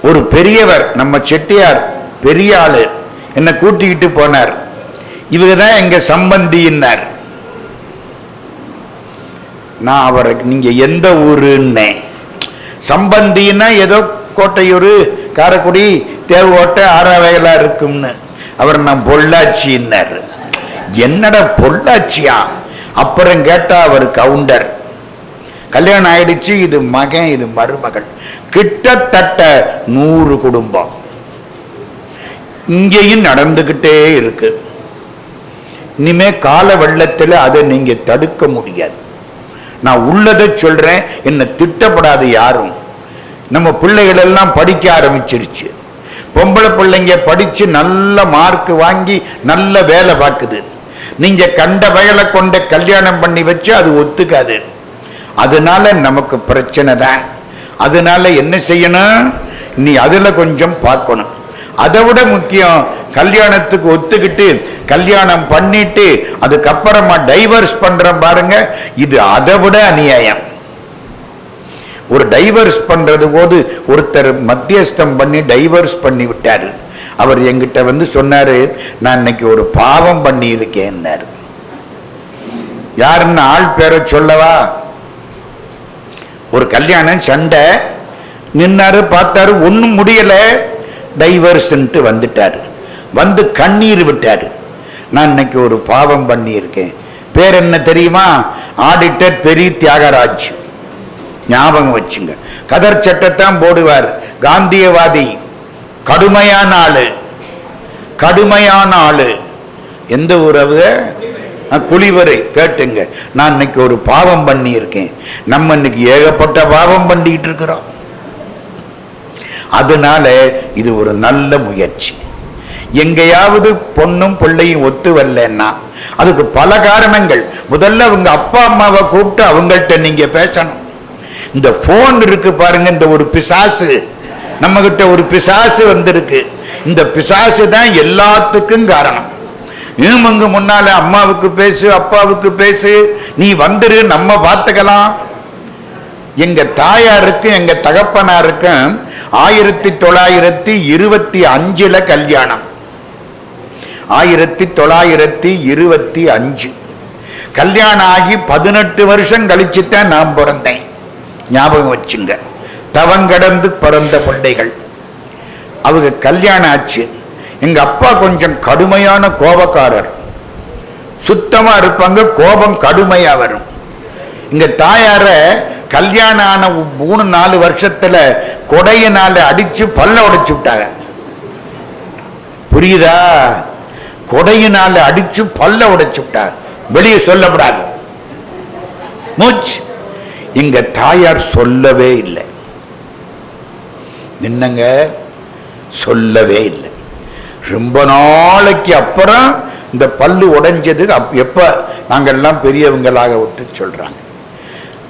ஒரு பெரியவர், நம்ம செட்டியார் பெரிய ஆளு, என்னை கூட்டிக்கிட்டு போனார். இவங்கதான் எங்க சம்பந்தியினார். நான் அவரை நீங்க எந்த ஊருன்னே. சம்பந்தின்னா ஏதோ கோட்டையூர், காரைக்குடி, தேவகோட்டை, ஆறாவயலா இருக்கும்னு. அவர் நான் பொள்ளாச்சின்னார். என்னடா பொள்ளாச்சியா? அப்புறம் கேட்டா அவர் கவுண்டர். கல்யாணம் ஆயிடுச்சு. இது மகன், இது மருமகள். கிட்டத்தட்ட 100 குடும்பம் இங்கேயும் நடந்துகிட்டே இருக்கு. இனிமே கால வெள்ளத்தில் அதை நீங்க தடுக்க முடியாது. நான் உள்ளதை சொல்றேன், என்ன திட்டப்படாது யாரும். நம்ம பிள்ளைகள் எல்லாம் படிக்க ஆரம்பிச்சிருச்சு. பொம்பளை பிள்ளைங்க படிச்சு நல்ல மார்க் வாங்கி நல்ல வேலை பார்க்குது. நீங்க கண்ட வயலை கொண்ட கல்யாணம் பண்ணி வச்சு அது ஒத்துக்காது. அதனால நமக்கு பிரச்சனை தான். அதனால என்ன செய்யணும், நீ அதுல கொஞ்சம் பார்க்கணும். அதை விட முக்கியம், கல்யாணத்துக்கு ஒத்துக்கிட்டு கல்யாணம் பண்ணிட்டு அதுக்கப்புறமா டைவர்ஸ் பண்றோம் பாருங்க, இது அதை விட அநியாயம். ஒரு டைவர்ஸ் பண்றது போது ஒருத்தர் மத்தியஸ்தம் பண்ணி டைவர்ஸ் பண்ணி விட்டாரு. அவர் என்கிட்ட வந்து சொன்னாரு, நான் இன்னைக்கு ஒரு பாவம் பண்ணி இருக்கேன்னாரு. யாருன்னு ஆள் பேரை சொல்லவா? ஒரு கல்யாணம் சண்டை, நின்னாரு, பார்த்தாரு, ஒன்னும் முடியல, டைவர்ஸ்ன்ட்டு வந்துட்டாரு. வந்து கண்ணீர் விட்டாரு. நான் இன்னைக்கு ஒரு பாவம் பண்ணி இருக்கேன். பேர் என்ன தெரியுமா? ஆடிட்டர் பெரிய தியாகராஜ். ஞாபகம் வச்சுங்க. கதர் சட்டத்தான் போடுவார். காந்தியவாதி, கடுமையான ஆளு, கடுமையான ஆளு. எந்த உறவு? குளிவரை. கேட்டுங்க, நான் இன்னைக்கு ஒரு பாவம் பண்ணி இருக்கேன். நம்ம இன்னைக்கு ஏகப்பட்ட பாவம் பண்ணிட்டு இருக்கிறோம். அதனால இது ஒரு நல்ல முயற்சி. எங்கேயாவது பொண்ணும் பிள்ளையும் ஒத்து வரலன்னா அதுக்கு பல காரணங்கள். முதல்ல அவங்க அப்பா அம்மாவை கூப்பிட்டு அவங்கள்ட்ட நீங்க பேசணும். இந்த போன் இருக்கு பாருங்க, இந்த ஒரு பிசாசு, நம்ம கிட்ட ஒரு பிசாசு வந்திருக்கு. இந்த பிசாசு தான் எல்லாத்துக்கும் காரணம். இவங்க முன்னால அம்மாவுக்கு பேசு, அப்பாவுக்கு பேசு, நீ வந்துரு, நம்ம பார்த்துக்கலாம். எங்க தாயாருக்கும் எங்க தகப்பனாருக்கும் 1925 கல்யாணம். 1925 கல்யாணம் ஆகி 18 வருஷம் கழிச்சுதான் நான் பிறந்தேன். ஞாபகம் வச்சுங்க, தவங்கடந்து பிறந்த பிள்ளைகள். அவங்க கல்யாணம் ஆச்சு. எங்க அப்பா கொஞ்சம் கடுமையான கோபக்காரர், சுத்தமா இருப்பாங்க, கோபம் கடுமையா வரும். எங்க தாயார கல்யாணம் ஆன 3-4 வருஷத்துல கொடையினால அடிச்சு பல்ல உடைச்சு விட்டாங்க. புரியுதா? கொடையினால அடிச்சு பல்ல உடைச்சு விட்டாங்க. வெளியே சொல்லப்படாது மூச்சு. எங்க தாயார் சொல்லவே இல்லை. என்னங்க, சொல்லவே இல்லை. ரொம்ப நாளைக்கு அப்புறம் இந்த பல்லு உடைஞ்சது. எப்ப நாங்கெல்லாம் பெரியவங்களாக விட்டு சொல்றாங்க.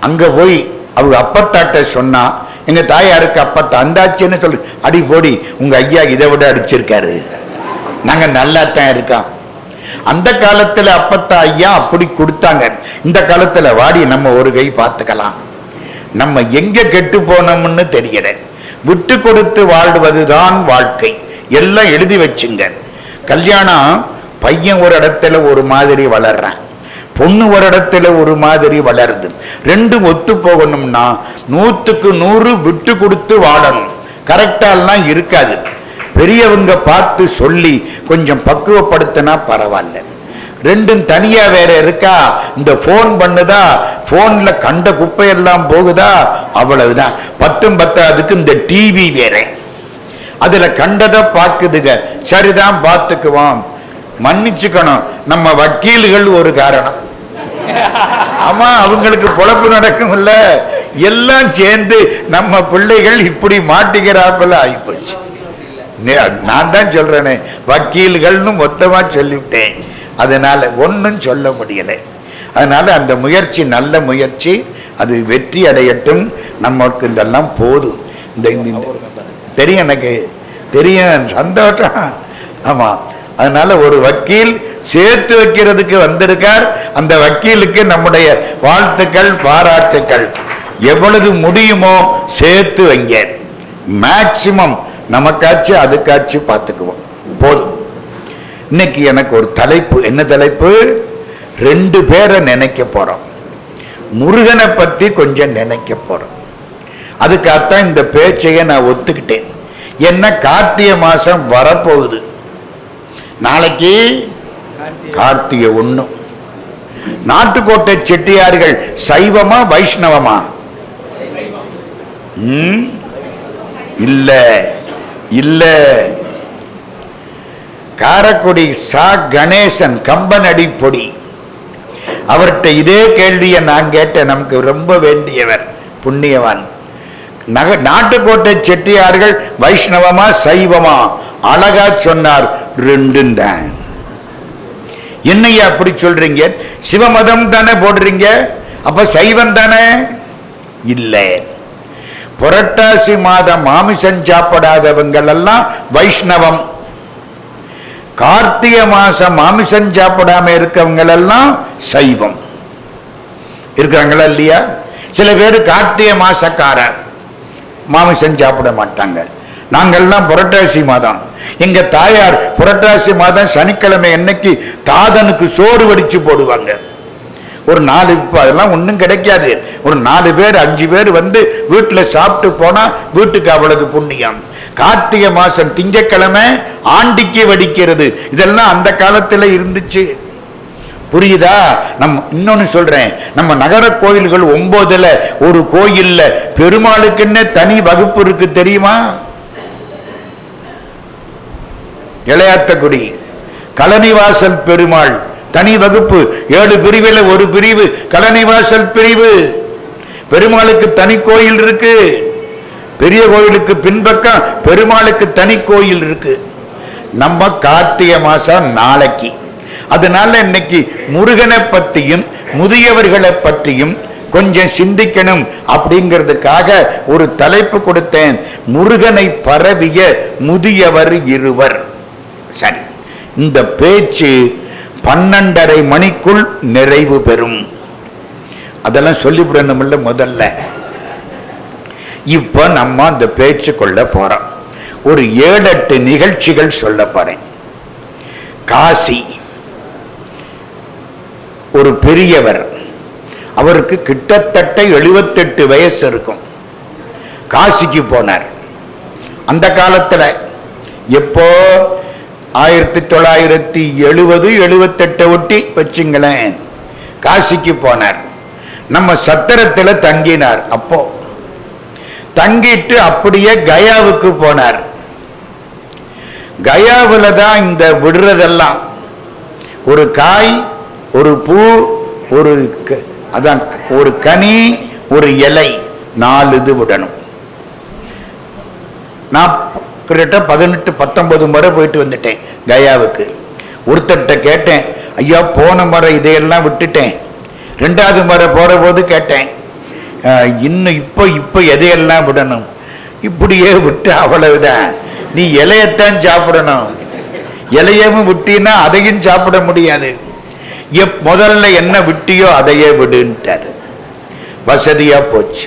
அங்க போய் அவங்க அப்பத்தாட்ட சொன்னா, எங்க தாயாருக்கு அப்பத்தா அந்தாச்சுன்னு சொல்லு, அடி போடி, உங்க ஐயா இதை விட அடிச்சிருக்காரு, நாங்க நல்லா தான் இருக்கோம். அந்த காலத்துல அப்பத்தா ஐயா அப்படி கொடுத்தாங்க. இந்த காலத்துல வாடி நம்ம ஒரு கை பார்த்துக்கலாம். நம்ம எங்க கெட்டு போனோம்னு தெரியல. விட்டு கொடுத்து வாழ்வதுதான் வாழ்க்கை. எல்லாம் எழுதி வச்சுங்க. கல்யாணம், பையன் ஒரு இடத்துல ஒரு மாதிரி வளர்றான், பொண்ணு ஒரு இடத்துல ஒரு மாதிரி வளருது. ரெண்டும் ஒத்து போகணும்னா 100க்கு 100 விட்டு கொடுத்து வாழணும். கரெக்டாலாம் இருக்காது. பெரியவங்க பார்த்து சொல்லி கொஞ்சம் பக்குவப்படுத்தினா பரவாயில்ல. ரெண்டும் தனியா வேற இருக்கா, இந்த போன் பண்ணுதா, போன்ல கண்ட குப்பையெல்லாம் போகுதா, அவ்வளவுதான். 10 இந்த டிவி வேற, அதுல கண்டதை பார்க்குதுங்க. சரிதான், பார்த்துக்குவோம். மன்னிச்சுக்கணும், நம்ம வக்கீல்கள் ஒரு காரணம். ஆமா, அவங்களுக்கு பொழப்பு நடக்கும் இல்ல, எல்லாம் சேர்ந்து நம்ம பிள்ளைகள் இப்படி மாட்டிக்கிறாப்புல ஆயிப்போச்சு. நான் தான் சொல்றேனே, வக்கீல்கள்னு மொத்தமா சொல்லிவிட்டேன். அதனால ஒன்னும் சொல்ல முடியலை. அதனால அந்த முயற்சி நல்ல முயற்சி, அது வெற்றி அடையட்டும். நமக்கு இதெல்லாம் போதும். இந்த தெரியும், எனக்கு தெரியும், சந்தோஷம். ஆமா, அதனால ஒரு வக்கீல் சேர்த்து வைக்கிறதுக்கு வந்திருக்கார். அந்த வக்கீலுக்கு நம்முடைய வாழ்த்துக்கள், பாராட்டுக்கள். எவ்வளவு முடியுமோ சேர்த்து வைங்க. மேக்சிமம் நமக்காச்சு அதுக்காச்சு பார்த்துக்குவோம், போதும். இன்னைக்கு எனக்கு ஒரு தலைப்பு. என்ன தலைப்பு? 2 பேரை நினைக்க போறோம். முருகனை பத்தி கொஞ்சம் நினைக்க போறோம். அதுக்காகத்தான் இந்த பேச்சையை நான் ஒத்துக்கிட்டேன். என்ன, கார்த்திகை மாசம் வரப்போகுது. நாளைக்கு கார்த்திகை 1. நாட்டுக்கோட்டை செட்டியார்கள் சைவமா வைஷ்ணவமா? இல்ல இல்ல, காரக்குடி சா கணேசன் கம்பனடி பொடி, அவர்கிட்ட இதே கேள்வியை நான் கேட்டேன். நமக்கு ரொம்ப வேண்டியவர், புண்ணியவான். நாட்டுக்கோட்டை செட்டியார்கள் வைஷ்ணவமா சைவமா? அழகா சொன்னார், 2ம் தான். என்னையா அப்படி சொல்றீங்க? சிவமதம் தானே போடுறீங்க, அப்ப சைவம் தானே? இல்லை. புரட்டாசி மாதம் மாமிசம் சாப்பிடாதவங்கள் எல்லாம் வைஷ்ணவம். கார்த்திகை மாசம் மாமிசம் சாப்பிடாம இருக்கவங்க எல்லாம் சைவம். இருக்கிறாங்களா இல்லையா? சில பேர் கார்த்திகை மாசக்காரர், மாமிசம் சாப்பிட மாட்டாங்க. நாங்கள்லாம் புரட்டாசி மாதம். எங்க தாயார் புரட்டாசி மாதம் சனிக்கிழமை என்னைக்கு தாதனுக்கு சோறு வடிச்சு போடுவாங்க. ஒரு 4, இப்போ அதெல்லாம் ஒன்றும் கிடைக்காது. ஒரு 4 பேர் 5 பேர் வந்து வீட்டில் சாப்பிட்டு போனா வீட்டுக்கு அவ்வளவு புண்ணியம். கார்த்திகை மாசம் திங்கக்கிழமை ஆண்டிக்கு வடிக்கிறது, இதெல்லாம் அந்த காலத்துல இருந்துச்சு. புரியுதா? இன்னொன்னு சொல்றேன், நம்ம நகர கோயில்கள் 9ல் ஒரு கோயில்ல பெருமாளுக்குன்னு தனி வகுப்பு இருக்கு, தெரியுமா? இளையாத்தக்குடி கலனிவாசல் பெருமாள் தனி வகுப்பு, 7 பிரிவில் ஒரு பிரிவு கலனிவாசல் பிரிவு. பெருமாளுக்கு தனி கோயில் இருக்கு. பெரிய கோயிலுக்கு பின்பக்கம் பெருமாளுக்கு தனி கோயில் இருக்கு. நம்ம கார்த்திகை மாசம் நாளைக்கு. அதனால இன்னைக்கு முருகனை பற்றியும் முதியவர்களை பற்றியும் கொஞ்சம் சிந்திக்கணும் அப்படிங்கிறதுக்காக ஒரு தலைப்பு கொடுத்தேன். முருகனை பரவிய முதியவர் இருவர். சரி, இந்த பேச்சு 12:30 மணிக்குள் நிறைவு பெறும். அதெல்லாம் சொல்லிவிடணும்ல முதல்ல. இப்ப நம்ம அந்த பேச்சு கொள்ள போறோம். ஒரு 7-8 நிகழ்ச்சிகள் சொல்ல போறேன். காசி ஒரு பெரியவர், அவருக்கு கிட்டத்தட்ட 78 வயசு இருக்கும். காசிக்கு போனார். அந்த காலத்துல எப்போ 1970-78 ஒட்டி வச்சுங்களேன். காசிக்கு போனார். நம்ம சத்திரத்தில் தங்கினார். அப்போ தங்கிட்டு அப்படியே கயாவுக்கு போனார். கயாவில் தான் இந்த விடுறதெல்லாம் ஒரு காய், ஒரு பூ, ஒரு கனி, ஒரு இலை, 4 இது விடணும். நான் கிட்ட 18-19 முறை போயிட்டு வந்துட்டேன் கயாவுக்கு. ஒருத்தர்கிட்ட கேட்டேன், ஐயா போன முறை இதையெல்லாம் விட்டுட்டேன், 2வது முறை போற போது கேட்டேன், இன்னும் இப்போ எதையெல்லாம் விடணும்? இப்படியே விட்டு அவ்வளவுதான், நீ இலையத்தான் சாப்பிடணும். இலையவும் விட்டீன்னா அதையும் சாப்பிட முடியாது. முதல்ல என்ன விட்டியோ அதையே விடுன்ட்டாரு. வசதியா போச்சு.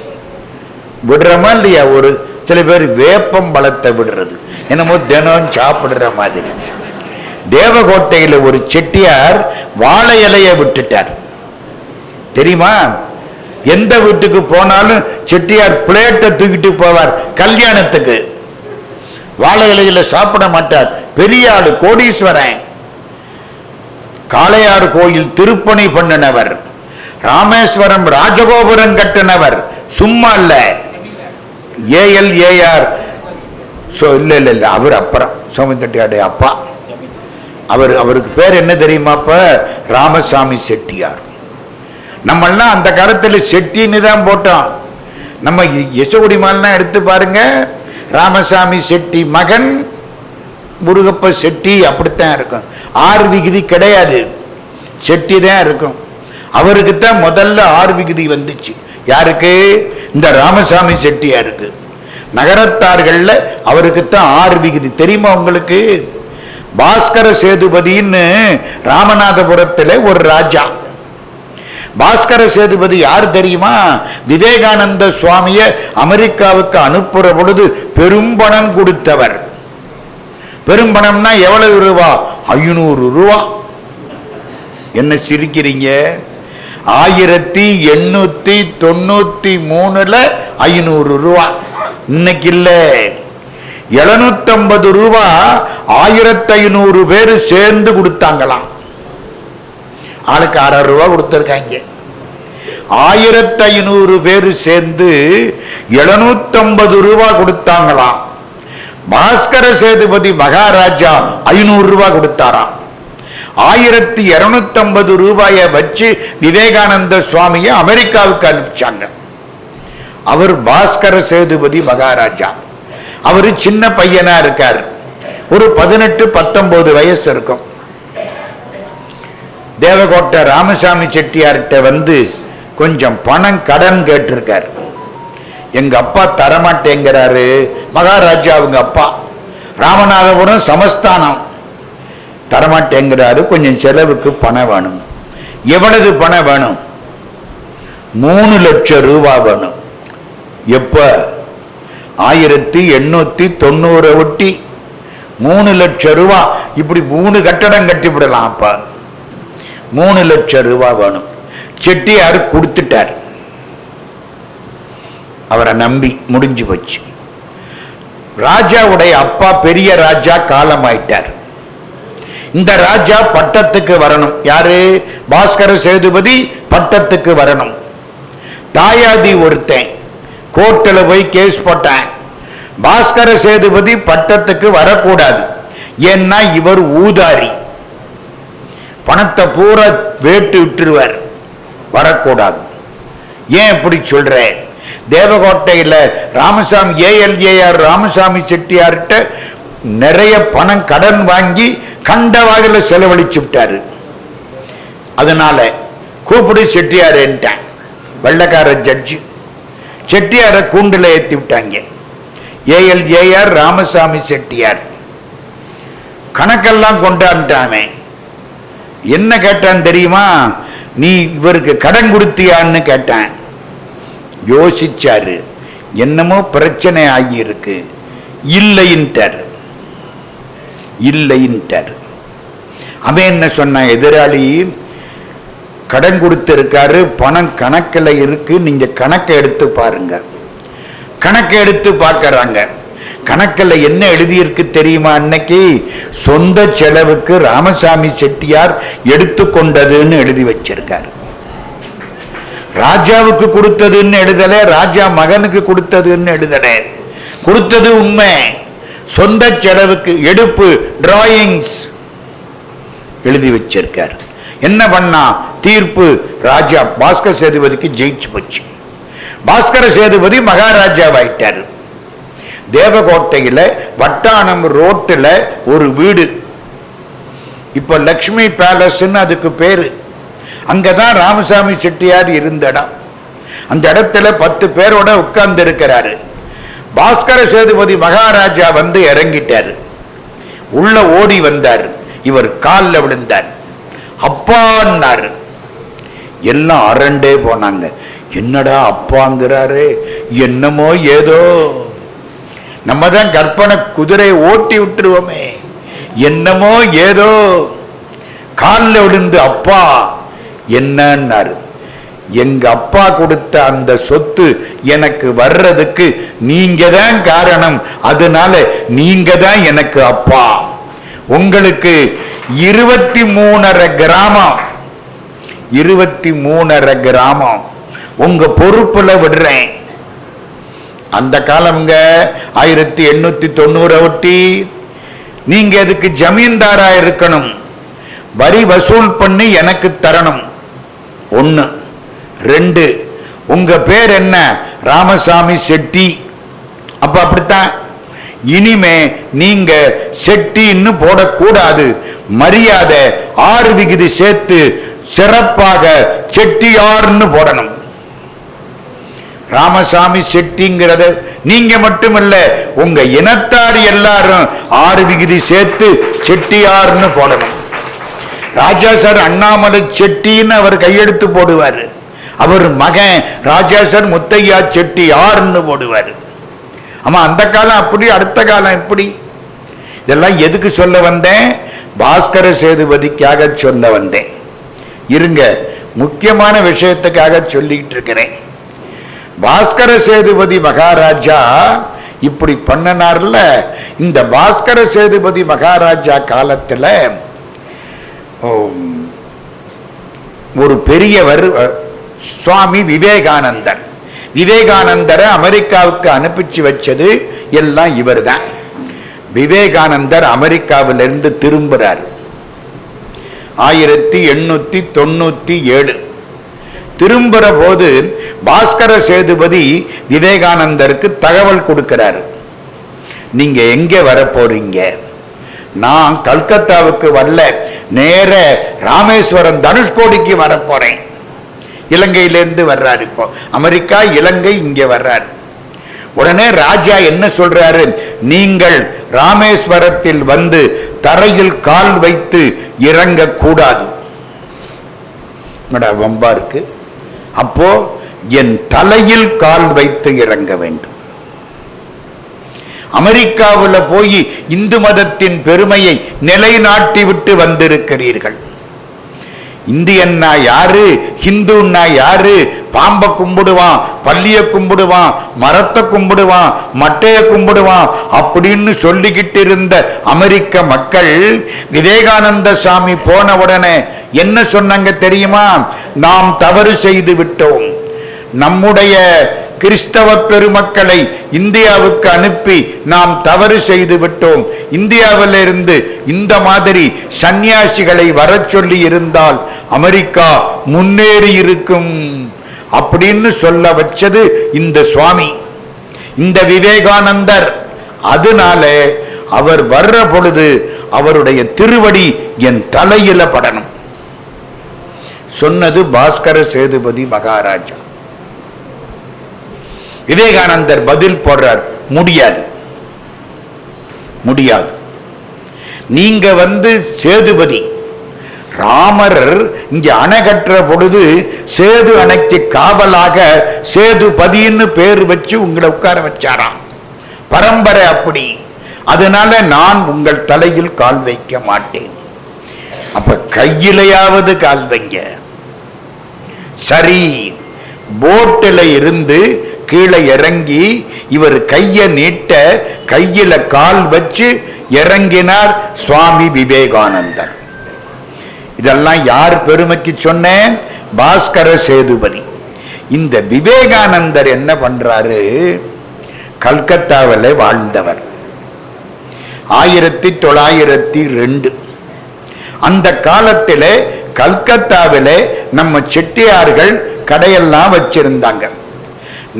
விடுறமா இல்லையா? ஒரு சில பேர் வேப்பம் பழத்தை விடுறது என்னமோ தினம் சாப்பிடுற மாதிரி. தேவகோட்டையில் ஒரு செட்டியார் வாழை இலையை விட்டுட்டார். தெரியுமா? எந்த வீட்டுக்கு போனாலும் செட்டியார் பிளேட்டை தூக்கிட்டு போவார். கல்யாணத்துக்கு வாழை இலையில சாப்பிட மாட்டார். பெரிய ஆளு, கோடீஸ்வரன். காளையார் கோயில் திருப்பணி பண்ணினவர், ராமேஸ்வரம் ராஜகோபுரம் கட்டினவர். சும்மா இல்ல. ALAR இல்ல அவர் அப்புறம் சோமத்தட்டியாடைய அப்பா. அவருக்கு பேர் என்ன தெரியுமாப்ப? ராமசாமி செட்டியார். நம்மெல்லாம் அந்த காலத்தில் செட்டின்னு தான் போட்டோம். நம்ம யசோகுடி மாலாம் எடுத்து பாருங்க, ராமசாமி செட்டி மகன் முருகப்ப செட்டி, அப்படித்தான் இருக்கும். 6 விகுதி கிடையாது, செட்டி தான் இருக்கும். அவருக்குத்தான் முதல்ல 6 விகுதி வந்துச்சு. யாருக்கு? இந்த ராமசாமி செட்டியாருக்கு. நகரத்தார்கள்ல அவருக்குத்தான் 6 விகுதி. தெரியுமா உங்களுக்கு? பாஸ்கர சேதுபதின்னு ராமநாதபுரத்தில் ஒரு ராஜா. பாஸ்கர சேதுபதி யார் தெரியுமா? விவேகானந்த சுவாமிய அமெரிக்காவுக்கு அனுப்புற பொழுது பெரும்பணம் கொடுத்தவர். பெரும்பணம்னா எவ்வளவு ரூபா? 500 ரூபா. என்ன சிரிக்கிறீங்க? 1893 500 ரூபா. இன்னைக்கு இல்ல, 750 ரூபா 1500 பேர் சேர்ந்து கொடுத்தாங்களாம். ஆளுக்கு 6 ரூபா கொடுத்திருக்காங்க. 1500 பேர் சேர்ந்து 750 ரூபா கொடுத்தாங்களாம். பாஸ்கர சேதுபதி மகாராஜா 500 ரூபா கொடுத்தாராம். 1250 ரூபாயை வச்சு விவேகானந்த சுவாமியை அமெரிக்காவுக்கு அனுப்பிச்சாங்க. அவர் பாஸ்கர சேதுபதி மகாராஜா. அவரு சின்ன பையனா இருக்கார். ஒரு 18-19 வயசு இருக்கும். தேவகோட்டை ராமசாமி செட்டியார்கிட்ட வந்து கொஞ்சம் பணம் கடன் கேட்டிருக்கார். எங்க அப்பா தரமாட்டேங்கிறாரு. மகாராஜா அவங்க அப்பா, ராமநாதபுரம் சமஸ்தானம், தரமாட்டேங்கிறாரு. கொஞ்சம் செலவுக்கு பணம் வேணும். எவ்வளவு பணம் வேணும்? 3 லட்சம் ரூபா வேணும். எப்ப? 1890 ஒட்டி 3 லட்சம் ரூபா. இப்படி 3 கட்டடம் கட்டிவிடலாம். அப்ப 3 லட்சம் ரூபா வேணும். செட்டியார் கொடுத்துட்டார். அவரை நம்பி முடிஞ்சு போச்சு. ராஜாவுடைய அப்பா பெரிய ராஜா காலமாயிட்டார். இந்த ராஜா பட்டத்துக்கு வரணும். யாரு? பாஸ்கர சேதுபதி பட்டத்துக்கு வரணும். தாயாதி ஒருத்தன் கோர்ட்டில் போய் கேஸ் போட்டான். பாஸ்கர சேதுபதி பட்டத்துக்கு வரக்கூடாது. ஏன்னா இவர் ஊதாரி, பணத்தை பூரா வேட்டு விட்டுருவார், வரக்கூடாது. ஏன் இப்படி சொல்றேன்? தேவகோட்டையில் ராமசாமி ALAR ராமசாமி செட்டியார்கிட்ட நிறைய பணம் கடன் வாங்கி கண்ட வகையில் செலவழிச்சு விட்டாரு. அதனால கூப்பிடு செட்டியாருன்ட்டான். வெள்ளக்கார ஜட்ஜு. செட்டியாரை கூண்டுல ஏற்றி விட்டாங்க. ஏஆர் ராமசாமி செட்டியார் கணக்கெல்லாம் கொண்டாண்டாமே. என்ன கேட்டான் தெரியுமா? நீ இவருக்கு கடன் கொடுத்தியான்னு கேட்டான். யோசிச்சாரு, என்னமோ பிரச்சனை ஆகியிருக்கு. இல்லைன்ட்டார். அவன் என்ன சொன்னான்? எதிராளி கடன் கொடுத்திருக்காரு, பணம் கணக்கில் இருக்கு, நீங்க கணக்கை எடுத்து பாருங்க. கணக்கை எடுத்து பார்க்கறாங்க. கணக்கில் என்ன எழுதியிருக்கு தெரியுமா? அன்னைக்கு சொந்த செலவுக்கு ராமசாமி செட்டியார் எடுத்துக்கொண்டதுன்னு எழுதி வச்சிருக்காரு. ராஜாவுக்கு கொடுத்ததுன்னு எழுதல, ராஜா மகனுக்கு கொடுத்ததுன்னு எழுதல. கொடுத்தது உண்மை. சொந்த செலவுக்கு எடுப்பு டிராயிங்ஸ் எழுதி வச்சிருக்காரு. என்ன பண்ணா? தீர்ப்பு ராஜா பாஸ்கர சேதுபதிக்கு ஜெயிச்சு போச்சு. பாஸ்கர சேதுபதி மகாராஜாவாயிட்டாரு. தேவகோட்டையில வட்டானம் ரோட்டில் ஒரு வீடு, இப்ப லக்ஷ்மி பேலஸ்ன்னு அதுக்கு பேரு. அங்கதான் ராமசாமி செட்டியார் இருந்த இடம். அந்த இடத்துல 10 பேரோட உட்கார்ந்து இருக்கிறாரு. பாஸ்கர சேதுபதி மகாராஜா வந்து இறங்கிட்டாரு. உள்ள ஓடி வந்தார். இவர் காலில் விழுந்தார். அப்பான்னாரு. எல்லாம் அரண்டே போனாங்க. என்னடா அப்பாங்கிறாரு, என்னமோ ஏதோ நம்ம தான் கற்பனை குதிரை ஓட்டி விட்டுருவோமே, என்னமோ ஏதோ. காலில் விழுந்து அப்பா என்னன்னாரு. எங்க அப்பா கொடுத்த அந்த சொத்து எனக்கு வர்றதுக்கு நீங்க தான் காரணம், அதனால நீங்க தான் எனக்கு அப்பா. உங்களுக்கு 23.5 கிராமம் 23.5 கிராமம் உங்க பொறுப்புல விடுறேன். அந்த காலம்ங்க 1890 ஒட்டி. நீங்க அதுக்கு ஜமீன்தாரா இருக்கணும், வரி வசூல் பண்ணி எனக்கு தரணும். 1. 2, உங்க பேர் என்ன? ராமசாமி செட்டி. அப்ப அப்படித்தான். இனிமே நீங்க செட்டின்னு போடக்கூடாது, மரியாதை 6 விகுதி சேர்த்து சிறப்பாக செட்டியார்னு போடணும். ராமசாமி செட்டிங்கிறது நீங்க மட்டுமல்ல, உங்க இனத்தார் எல்லாரும் 6 விகுதி சேர்த்து செட்டியார்னு போடணும். ராஜா சார் அண்ணாமலை செட்டின்னு அவர் கையெழுத்து போடுவார். அவர் மகன் ராஜா சார் முத்தையா செட்டியார்னு போடுவார். ஆமா, அந்த காலம் அப்படி, அடுத்த காலம் இப்படி. இதெல்லாம் எதுக்கு சொல்ல வந்தேன்? பாஸ்கர சேதுபதிக்காக சொல்ல வந்தேன். இருங்க, முக்கியமான விஷயத்துக்காக சொல்லிட்டு இருக்கிறேன். பாஸ்கர சேதுபதி மகாராஜா இப்படி பண்ணனார்ல. இந்த பாஸ்கர சேதுபதி மகாராஜா காலத்துல ஒரு பெரியவர் சுவாமி விவேகானந்தர். விவேகானந்தரை அமெரிக்காவுக்கு அனுப்பிச்சு வச்சது எல்லாம் இவர் தான். விவேகானந்தர் அமெரிக்காவிலிருந்து திரும்புறார் 1897. திரும்புற போது பாஸ்கர சேதுபதி விவேகானந்தருக்கு தகவல் கொடுக்கிறார். நீங்க எங்க வர போறீங்க? நான் கல்கத்தாவுக்கு வரல, நேர ராமேஸ்வரம் தனுஷ்கோடிக்கு வரப்போறேன். இலங்கையிலிருந்து வர்றாரு. இப்போ அமெரிக்கா, இலங்கை, இங்க வர்றாரு. உடனே ராஜா என்ன சொல்றாரு? நீங்கள் ராமேஸ்வரத்தில் வந்து தரையில் கால் வைத்து இறங்க கூடாது. வம்பா இருக்கு. அப்போ என் தலையில் கால் வைத்து இறங்க வேண்டும். அமெரிக்காவில் போய் இந்து மதத்தின் பெருமையை நிலைநாட்டி விட்டு வந்திருக்கிறீர்கள். இந்தியன்னா யாரு, ஹிந்துன்னா யாரு? பாம்பை கும்பிடுவான், பள்ளிய கும்பிடுவான், மரத்தை கும்பிடுவான், மட்டைய கும்பிடுவான் அப்படின்னு சொல்லிக்கிட்டு இருந்த அமெரிக்க மக்கள் விவேகானந்த சாமி போன உடனே என்ன சொன்னாங்க தெரியுமா? நாம் தவறு செய்து விட்டோம். நம்முடைய கிறிஸ்தவ பெருமக்களை இந்தியாவுக்கு அனுப்பி நாம் தவறு செய்து விட்டோம். இந்தியாவிலிருந்து இந்த மாதிரி சன்னியாசிகளை வர சொல்லி இருந்தால் அமெரிக்கா முன்னேறி இருக்கும் அப்படின்னு சொல்ல வச்சது இந்த சுவாமி, இந்த விவேகானந்தர். அதனால அவர் வர்ற பொழுது அவருடைய திருவடி என் தலையில படணும் சொன்னது பாஸ்கர சேதுபதி மகாராஜா. விவேகானந்தர் பதில் போடுறார், முடியாது, முடியாது. நீங்க சேதுபதி, ராமர் இங்க அணை கட்டுற பொழுது சேது அணைக்கு காவலாக சேதுபதின்னு பேர் வச்சு உங்களை உட்கார வச்சாராம். பரம்பரை அப்படி. அதனால நான் உங்கள் தலையில் கால் வைக்க மாட்டேன். அப்ப கையிலையாவது கால் வைங்க. சரி, போட்டில் இருந்து கீழே இறங்கி இவர் கைய நீட்ட கையில கால் வச்சு இறங்கினார் சுவாமி விவேகானந்தர். இதெல்லாம் யார் பெருமைக்கு சொன்னேன்? பாஸ்கர சேதுபதி. இந்த விவேகானந்தர் என்ன பண்றாரு? கல்கத்தாவில் வாழ்ந்தவர். 1902 அந்த காலத்தில் கல்கத்தாவில் நம்ம செட்டியார்கள் கடையெல்லாம் வச்சிருந்தாங்க.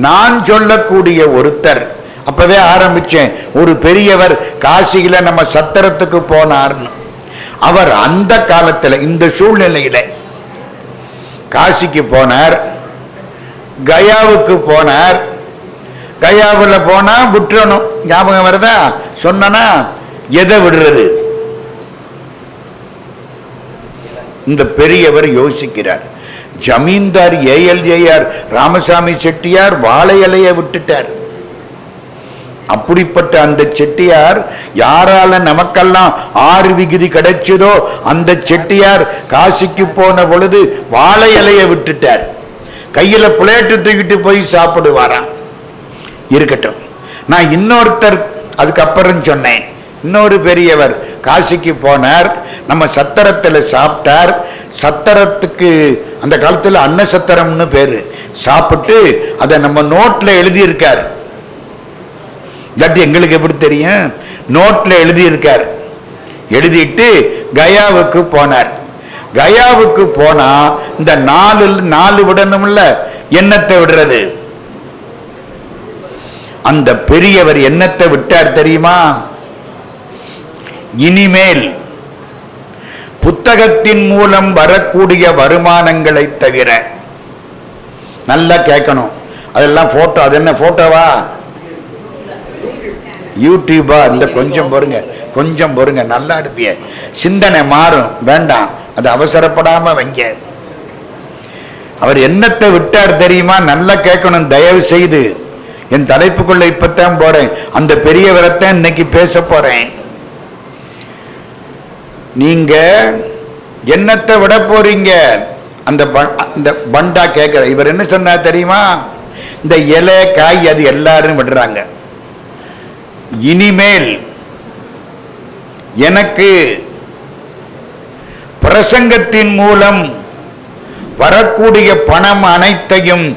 நான் சொல்லக்கூடிய ஒருத்தர் அப்பவே ஆரம்பிச்சேன், ஒரு பெரியவர் காசியில நம்ம சத்திரத்துக்கு போனார்னு. அவர் அந்த காலத்தில் இந்த சூழ்நிலையில காசிக்கு போனார், கயாவுக்கு போனார். கயாவில் போனா விட்டுறணும், ஞாபகம் வருதா? சொன்னா எதை விடுறது? இந்த பெரியவர் யோசிக்கிறார். ஜமீன்தார் ஏஎல்ஏஆர் ராமசாமி செட்டியார் வாழை இலையை விட்டுட்டார். அப்படிப்பட்ட அந்த செட்டியார், யாரால நமக்கெல்லாம் 6 விகுதி கிடைச்சதோ அந்த செட்டியார் காசிக்கு போன பொழுது வாழை இலையை விட்டுட்டார். கையில பிளேட்டு தூக்கிட்டு போய் சாப்பிடுவாராம். இருக்கட்டும், நான் இன்னொருத்தர் அதுக்கப்புறம் சொன்னேன். இன்னொரு பெரியவர் காசிக்கு போனார், நம்ம சத்திரத்தில் சாப்பிட்டார். சத்திரத்துக்கு அந்த காலத்தில் அன்ன சத்திரம்னு பேரு. சாப்பிட்டு அதை நம்ம நோட்ல எழுதியிருக்கார். இல்லாட்டி எங்களுக்கு எப்படி தெரியும்? நோட்ல எழுதியிருக்கார். எழுதிட்டு கயாவுக்கு போனார். கயாவுக்கு போனா இந்த 4 விடணும்ல, எண்ணத்தை விடுறது. அந்த பெரியவர் எண்ணத்தை விட்டார் தெரியுமா? இனிமேல் புத்தகத்தின் மூலம் வரக்கூடிய வருமானங்களை தவிர, நல்லா கேட்கணும், அதெல்லாம் போட்டோ, அது என்ன போட்டோவா, யூடியூபா? இந்த கொஞ்சம் பொறுங்க, நல்லா இருப்பிய, சிந்தனை மாறும், வேண்டாம், அது அவசரப்படாம வைங்க. அவர் என்னத்தை விட்டார் தெரியுமா? நல்லா கேட்கணும் தயவு செய்து. என் தலைப்புக்குள்ள இப்பத்தான் போறேன், அந்த பெரியவரைத்தான் இன்னைக்கு பேச போறேன். நீங்க என்னத்தை விட போறீங்க? அந்த பண்டா கேட்கிற இவர் என்ன சொன்னா தெரியுமா? இந்த இலை காய் அது எல்லாரும் விடுறாங்க. இனிமேல் எனக்கு பிரசங்கத்தின் மூலம் வரக்கூடிய பணம் அனைத்தையும்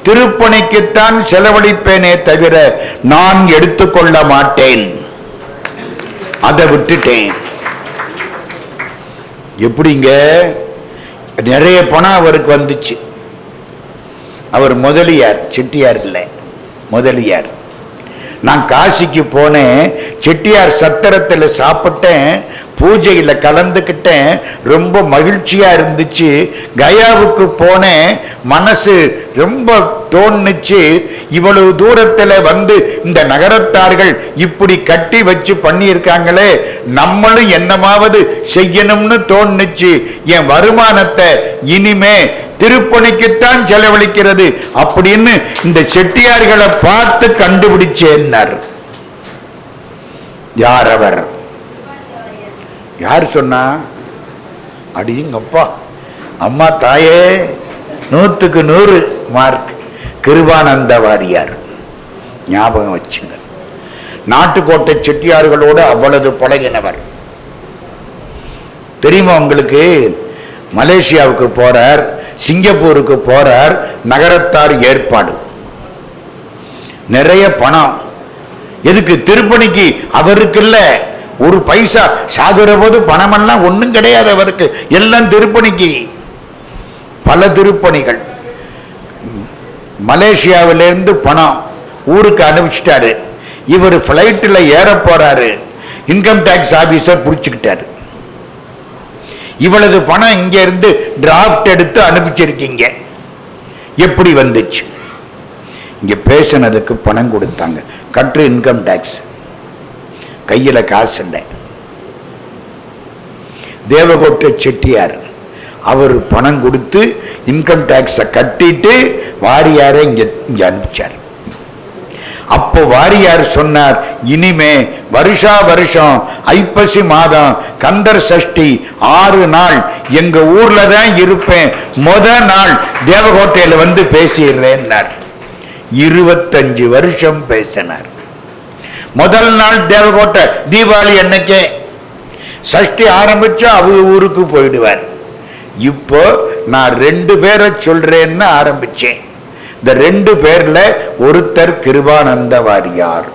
திருப்பணிக்குத்தான் செலவழிப்பேனே தவிர நான் எடுத்துக்கொள்ள மாட்டேன். அதை விட்டுட்டேன். எப்படிங்க? நிறைய பணம் அவருக்கு வந்துச்சு. அவர் முதலியார், செட்டியார் இல்லை, முதலியார். நான் காசிக்கு போனேன், செட்டியார் சத்திரத்தில் சாப்பிட்டேன், பூஜையில் கலந்துக்கிட்டேன், ரொம்ப மகிழ்ச்சியா இருந்துச்சு. கயாவுக்கு போனேன், மனசு ரொம்ப தோணுச்சு, இவ்வளவு தூரத்தில் இந்த நகரத்தார்கள் இப்படி கட்டி வச்சு பண்ணியிருக்காங்களே, நம்மளும் என்னமாவது செய்யணும்னு தோணுச்சு. என் வருமானத்தை இனிமே திருப்பணிக்குத்தான் செலவழிக்கிறது அப்படின்னு இந்த செட்டியார்களை பார்த்து கண்டுபிடிச்சேன்னார். யார் அவர்? யார் சொன்னா? அடிங்கப்பா, அம்மா தாயே, 100க்கு 100 மார்க். கிருபானந்த வாரியார். ஞாபகம் வச்சுங்க. நாட்டுக்கோட்டை செட்டியார்களோடு அவ்வளவு பழகினவர். தெரியுமா உங்களுக்கு? மலேசியாவுக்கு போறார், சிங்கப்பூருக்கு போறார், நகரத்தார் ஏற்பாடு, நிறைய பணம். எதுக்கு? திருப்பணிக்கு. அவருக்கு இல்ல ஒரு பைசா. சாகுற போது பணமெல்லாம் ஒன்றும் கிடையாது அவருக்கு, எல்லாம் திருப்பணிக்கு. பல திருப்பணிகள். மலேசியாவிலிருந்து பணம் ஊருக்கு அனுப்பிச்சிட்டாரு. இவர் பிளைட்டில் ஏற போறாரு, இன்கம் டாக்ஸ் ஆபீசர் பிடிச்சுக்கிட்டாரு. இவ்வளவு பணம் இங்க இருந்து டிராஃப்ட் எடுத்து அனுப்பிச்சிருக்கீங்க, எப்படி வந்துச்சு? இங்கே பேசினதுக்கு பணம் கொடுத்தாங்க. கற்று இன்கம் டேக்ஸ், கையில் காசு இல்லை. தேவகோட்டை செட்டியார் அவர் பணம் கொடுத்து இன்கம் டேக்ஸை கட்டிட்டு வாரியாரை இங்கே அனுப்பிச்சார். அப்போ வாரியார் சொன்னார், இனிமே வருஷா வருஷம் ஐப்பசி மாதம் கந்தர் சஷ்டி 6 நாள் எங்க ஊர்ல தான் இருப்பேன், நாள் தேவகோட்டையில வந்து பேசிடுறேன்னார். 25 வருஷம் பேசினார். முதல் நாள் தேவகோட்டை தீபாவளி அன்னைக்கே, சஷ்டி ஆரம்பிச்சா அவங்க ஊருக்கு போயிடுவார். இப்போ நான் 2 பேரை சொல்றேன்னு ஆரம்பிச்சேன். இந்த 2 பேர்ல ஒருத்தர் கிருபானந்த வாரியார்.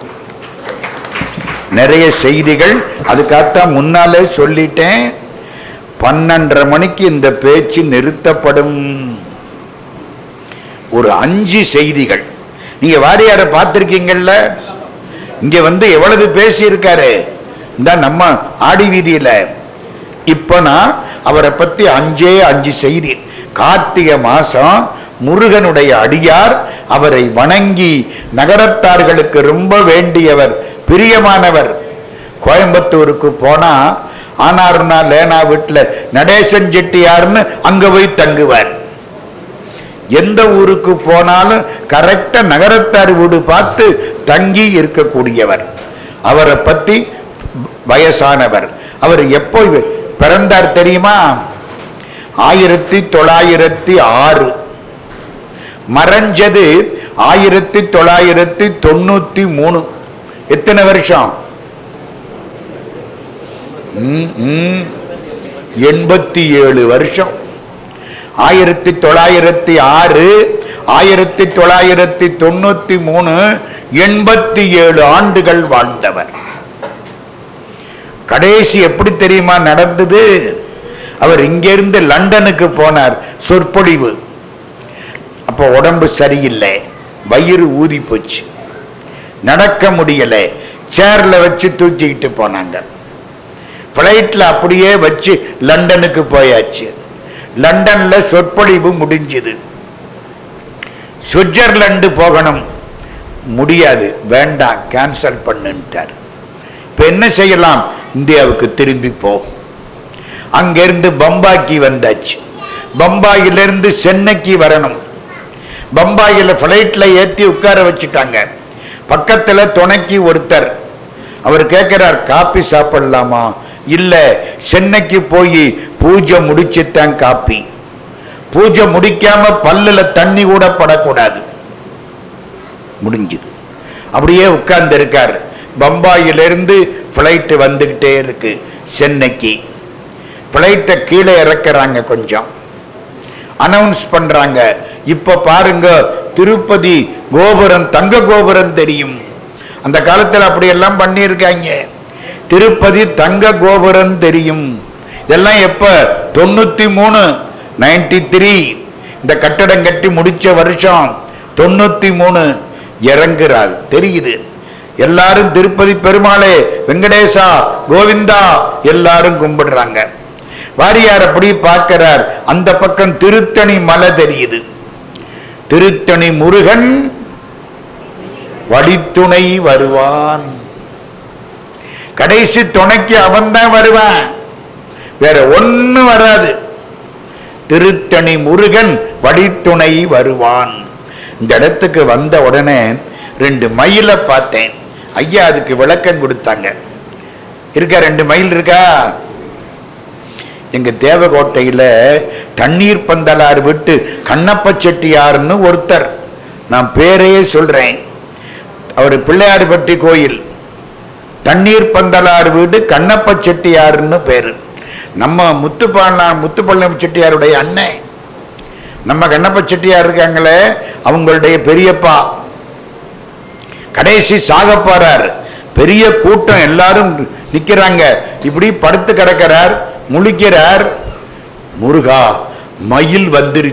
நிறைய செய்திகள் அதுக்காகத்தான் முன்னாலே சொல்லிட்டேன். 12:30 மணிக்கு இந்த பேச்சு நிறுத்தப்படும். ஒரு 5 செய்திகள். நீங்க வாரியாரை பார்த்திருக்கீங்கல்ல, இங்க வந்து எவ்வளவு பேசி இருக்காரு இந்த நம்ம ஆடி வீதியில. இப்ப நான் அவரை பத்தி 5 செய்தி. கார்த்திகை மாசம் முருகனுடைய அடியார், அவரை வணங்கி நகரத்தார்களுக்கு ரொம்ப வேண்டியவர், பிரியமானவர். கோயம்புத்தூருக்கு போனா ஆனார்னா லேனா வீட்டில் நடேசன் செட்டியார்னு அங்க போய் தங்குவார். எந்த ஊருக்கு போனாலும் கரெக்டா நகரத்தார் வீடு பார்த்து தங்கி இருக்கக்கூடியவர். அவரை பத்தி வயசானவர். அவர் எப்போ பிறந்தார் தெரியுமா? 1906. மறைஞ்சது 1993. எத்தனை வருஷம்? 87 வருஷம். 1906, 1993, 87 ஆண்டுகள் வாழ்ந்தவர். கடைசி எப்படி தெரியுமா நடந்தது? அவர் இங்கிருந்து லண்டனுக்கு போனார், சொற்பொழிவு. அப்போ உடம்பு சரியில்லை, வயிறு ஊதி போச்சு, நடக்க முடியல, சேர்ல வச்சு தூக்கிக்கிட்டு போனாங்க. பிளைட்ல அப்படியே வச்சு லண்டனுக்கு போயாச்சு. லண்டன்ல சொற்பொழிவு முடிஞ்சது. சுவிட்சர்லாந்து போகணும், முடியாது, வேண்டாம், கேன்சல் பண்ணுட்டார். இப்ப என்ன செய்யலாம்? இந்தியாவுக்கு திரும்பி போ. அங்கிருந்து பம்பாய்க்கு வந்தாச்சு. பம்பாயிலிருந்து சென்னைக்கு வரணும். பம்பாயில பிளைட்ல ஏற்றி உட்கார வச்சுட்டாங்க. பக்கத்துல துணைக்கு ஒருத்தர். அவர் கேட்கிறார், காப்பி சாப்பிடலாமா? இல்ல, சென்னைக்கு போய் பூஜை முடிச்சுத்தான் காப்பி. பூஜை முடிக்காம பல்லுல தண்ணி கூட படக்கூடாது. முடிஞ்சது. அப்படியே உட்கார்ந்து இருக்காரு. பம்பாயிலிருந்து பிளைட் வந்துகிட்டே இருக்கு சென்னைக்கு. பிளைட்டை கீழே இறக்குறாங்க, கொஞ்சம் அனௌன்ஸ் பண்றாங்க. இப்ப பாருங்க, திருப்பதி கோபுரம், தங்க கோபுரம் தெரியும். அந்த காலத்தில் அப்படியெல்லாம் பண்ணியிருக்காங்க. திருப்பதி தங்க கோபுரம் தெரியும். இதெல்லாம் எப்ப? 93, 93. இந்த கட்டடம் கட்டி முடிச்ச வருஷம் 93. இறங்குறார், தெரியுது. எல்லாரும் திருப்பதி பெருமாளே, வெங்கடேசா, கோவிந்தா எல்லாரும் கும்பிடுறாங்க. வாரியார் அப்படி பார்க்கிறார். அந்த பக்கம் திருத்தணி மலை தெரியுது. திருத்தணி முருகன் வழித்துணை வருவான். கடைசி துணைக்கு அவன் தான் வருவான், வேற ஒண்ணு வராது. திருத்தணி முருகன் வழித்துணை வருவான். இந்த இடத்துக்கு வந்த உடனே 2 மயிலை பார்த்தேன். ஐயா அதுக்கு விளக்கம் கொடுத்தாங்க. இருக்கா? 2 மயில் இருக்கா? எங்க தேவகோட்டையில தண்ணீர் பந்தலார் விட்டு கண்ணப்ப செட்டியார்னு ஒருத்தர், நான் பேரையே சொல்றேன், அவர் பிள்ளையார்பட்டி கோயில், தண்ணீர் பந்தலார் வீடு கண்ணப்ப செட்டியார்னு பேரு. நம்ம முத்துப்பள்ளம் செட்டியாருடைய அண்ணன். நம்ம கண்ணப்ப செட்டியார் இருக்காங்களே, அவங்களுடைய பெரியப்பா. கடைசி சாக போறார். பெரிய கூட்டம், எல்லாரும் நிக்கிறாங்க. இப்படி படுத்து கிடக்கிறார், முழிக்கிறார். முருகா, மயில் வந்துருச்சு.